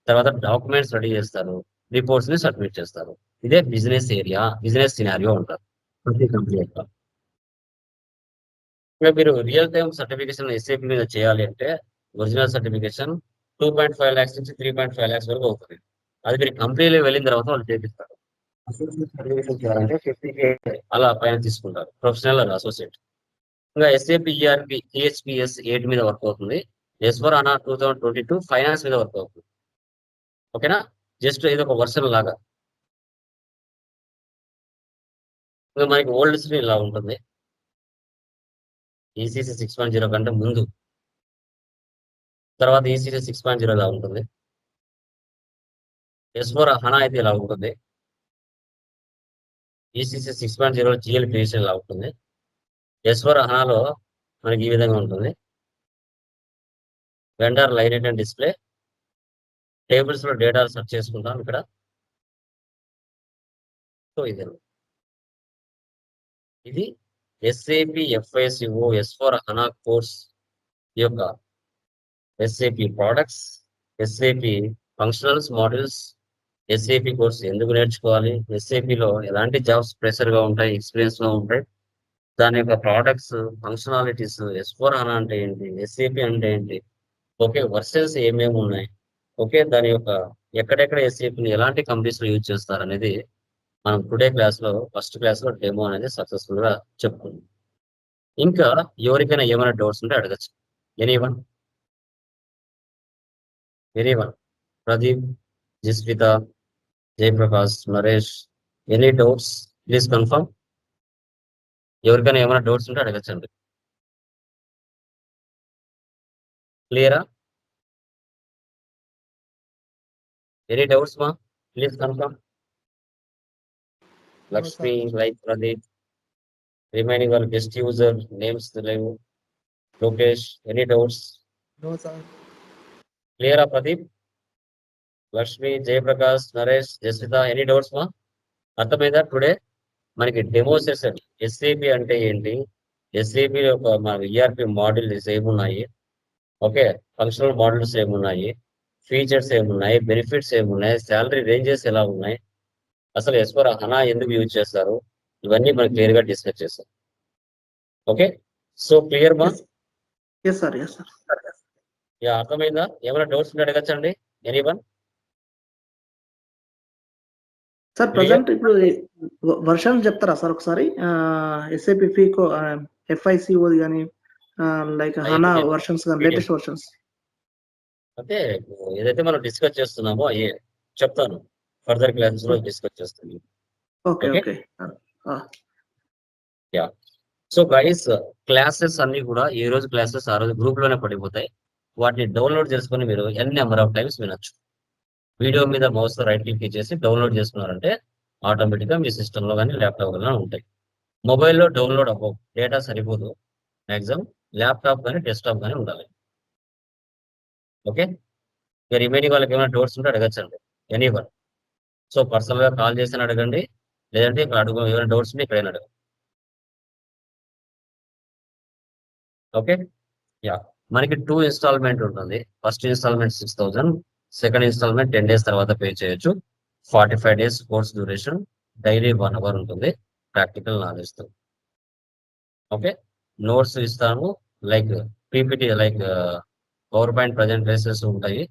తర్వాత డాక్యుమెంట్స్ రెడీ చేస్తారు, రిపోర్ట్స్ ని సబ్మిట్ చేస్తారు. ఇదే బిజినెస్ ఏరియా, బిజినెస్ సినారియో అంటారు ప్రతి కంపెనీ యొక్క. ఇంకా మీరు రియల్ టైమ్ సర్టిఫికేషన్ ఎస్ఏపి మీద చేయాలి అంటే ఒరిజినల్ సర్టిఫికేషన్ 2.5 lakhs నుంచి 3.5 lakhs వరకు అవుతుంది. అది మీరు కంపెనీలో వెళ్ళిన తర్వాత వాళ్ళు చేపిస్తారు. సర్టిఫికేషన్ చేయాలంటే 50K అలా పైన తీసుకుంటారు, ప్రొఫెషనల్ అసోసియేట్. ఇంకా ఎస్ఏపి ఈఆర్పి టీహెచ్పిఎస్ 8 మీద వర్క్ అవుతుంది. S/4HANA 2022 ఫైనాన్స్ మీద వర్క్ అవుతుంది. ఓకేనా, జస్ట్ ఇది ఒక వర్షన్ లాగా. ఇంకా మనకి ఓల్డ్ స్క్రీన్ ఇలా ఉంటుంది. ఈసీసీ 6.0 కంటే ముందు, తర్వాత ఈసీసీ 6.0 ఇలా ఉంటుంది. S/4HANA అయితే ఇలా ఉంటుంది. ఈసీసీ 6.0 జిఎల్ క్రియేషన్ ఇలా ఉంటుంది. S/4HANAలో మనకి ఈ విధంగా ఉంటుంది. వెండర్ లైనెట్ అండ్ డిస్ప్లే, టేబుల్స్ లో డేటా సెర్చ్ చేసుకుంటాం ఇక్కడ. సో ఇది ఎస్ఏపి ఎఫ్ఐసిఓ S/4HANA కోర్స్ యొక్క SAP products, SAP functionals, models, SAP course ఎందుకు నేర్చుకోవాలి, ఎస్ఏపిలో ఎలాంటి జాబ్స్ ప్రెషర్ గా ఉంటాయి, ఎక్స్పీరియన్స్ గా ఉంటాయి, దాని యొక్క ప్రోడక్ట్స్, ఫంక్షనాలిటీస్, S/4HANA అంటే ఏంటి, ఎస్ఏపి అంటే ఏంటి, ఓకే వర్షన్స్ ఏమేమి ఉన్నాయి, ఓకే దాని యొక్క ఎక్కడెక్కడ ఎస్ఏపిని ఎలాంటి కంపెనీస్ లో యూజ్ చేస్తారు అనేది మనం టుడే ఫస్ట్ క్లాస్ లో డెమో అనేది సక్సెస్ఫుల్ గా చెప్పుకుందాం. ఇంకా ఎవరికైనా ఏమైనా డౌట్స్ ఉంటే అడగచ్చు. Anyone Pradeep, Jaswitha, Jayaprakash, Naresh, any doubts please confirm. ఎవరికైనా ఏమైనా డౌట్స్ ఉంటే అడగచ్చండి. క్లియరా? ఎనీ డౌట్స్ మా please confirm. Lakshmi, like Pradeep, remaining వాళ్ళ గెస్ట్ యూజర్ నేమ్స్ లేవు. Lokesh, any doubts? No, sir. క్లియరా ప్రదీప్, లక్ష్మి, జయప్రకాష్, నరేష్, జస్విత, ఎనీ డౌట్స్ మా? అర్థమైందా? టుడే మనకి డెమో సెషన్ ఎస్ఏపి అంటే ఏంటి, ఎస్ఏపి యొక్క మన ఈఆర్పి మోడల్స్ ఏమున్నాయి, ఓకే ఫంక్షనల్ మోడల్స్ ఏమున్నాయి, ఫీచర్స్ ఏమున్నాయి, బెనిఫిట్స్ ఏమున్నాయి, శాలరీ రేంజెస్ ఎలా ఉన్నాయి, అసలు S/4HANA ఎందుకు యూజ్ చేస్తారు, ఇవన్నీ మనం క్లియర్ గా డిస్కస్ చేస్తాం. ఓకే, సో క్లియర్ మా? Yes, sir. Yes, sir. Yeah, అర్థమైందా? ఏమైనా డౌట్స్ ఉంటే అడగచ్చండి. ఎనీవన్? సార్ ప్రజెంట్ ఇప్పుడు వర్షన్ చెప్తారా సార్ ఒకసారి ఎస్ఏపి ఫీకో FICO కానీ లైక్ హనా వర్షన్స్ కానీ లేటెస్ట్ వర్షన్స్. అంటే ఏదైతే మనం డిస్కస్ చేస్తున్నామో చెప్తాను, ఫర్దర్ క్లాసెస్ లో డిస్కస్ చేస్తాను. Okay Okay. Okay so guys, classes అన్ని కూడా ఈ రోజు క్లాసెస్ ఆ రోజు గ్రూప్ లోనే పడిపోతాయి. వాటిని డౌన్లోడ్ చేసుకొని మీరు ఎన్ నెంబర్ ఆఫ్ టైమ్స్ వినొచ్చు. వీడియో మీద మౌస్ రైట్ క్లిక్ చేసి డౌన్లోడ్ చేసుకున్నారంటే ఆటోమేటిక్ గా మీ సిస్టమ్ లో కానీ ల్యాప్టాప్ లో ఉంటాయి. మొబైల్లో డౌన్లోడ్ అవ్వవు, డేటా సరిపోదు. మ్యాక్సిమం ల్యాప్టాప్ కానీ డెస్క్టాప్ కానీ ఉండాలి. ఓకే, రిమైనింగ్ వాళ్ళకి ఏమైనా డౌట్స్ ఉంటే అడగచ్చండి, ఎనీవన్. సో పర్సనల్ గా కాల్ చేసి అడగండి, లేదంటే ఇక్కడ ఏమైనా డౌట్స్ ఉంటే ఇక్కడ అడగండి. ఓకే, మనకి 2 ఇన్స్టాల్మెంట్ ఉంటుంది. First instalment 6,000, second instalment 10 days తర్వాత పే చేయొచ్చు. 45 days course duration, daily 1 hour ఉంటుంది ప్రాక్టికల్ నాలెడ్జ్ తో. ఓకే, నోట్స్ ఇస్తాను, like PPT, like PowerPoint presentations ఉంటాయి.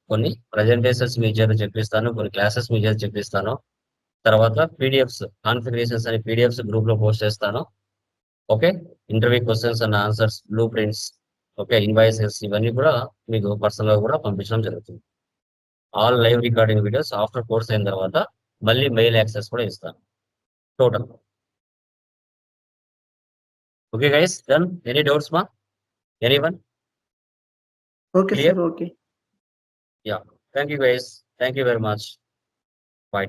కొన్ని ప్రజెంటేషన్స్ మీ చేత చెప్పిస్తాను, కొన్ని క్లాసెస్ మీ చేత చెప్పిస్తాను. తర్వాత పీడిఎఫ్స్, కాన్ఫిగరేషన్స్ అని పీడిఎఫ్స్ గ్రూప్ లో పోస్ట్ చేస్తాను. Okay, interview questions and answers, blue prints, okay, invoices, ఇవన్నీ కూడా మీకు పర్సనల్ గా కూడా పంపించడం జరుగుతుంది. All live recording videos after course అయిన తర్వాత మళ్ళీ మెయిల్ యాక్సెస్ కూడా ఇస్తాను total. Okay guys, done. Any doubts మా anyone? Okay Clear? Sir okay. Thank you guys, thank you very much. Bye.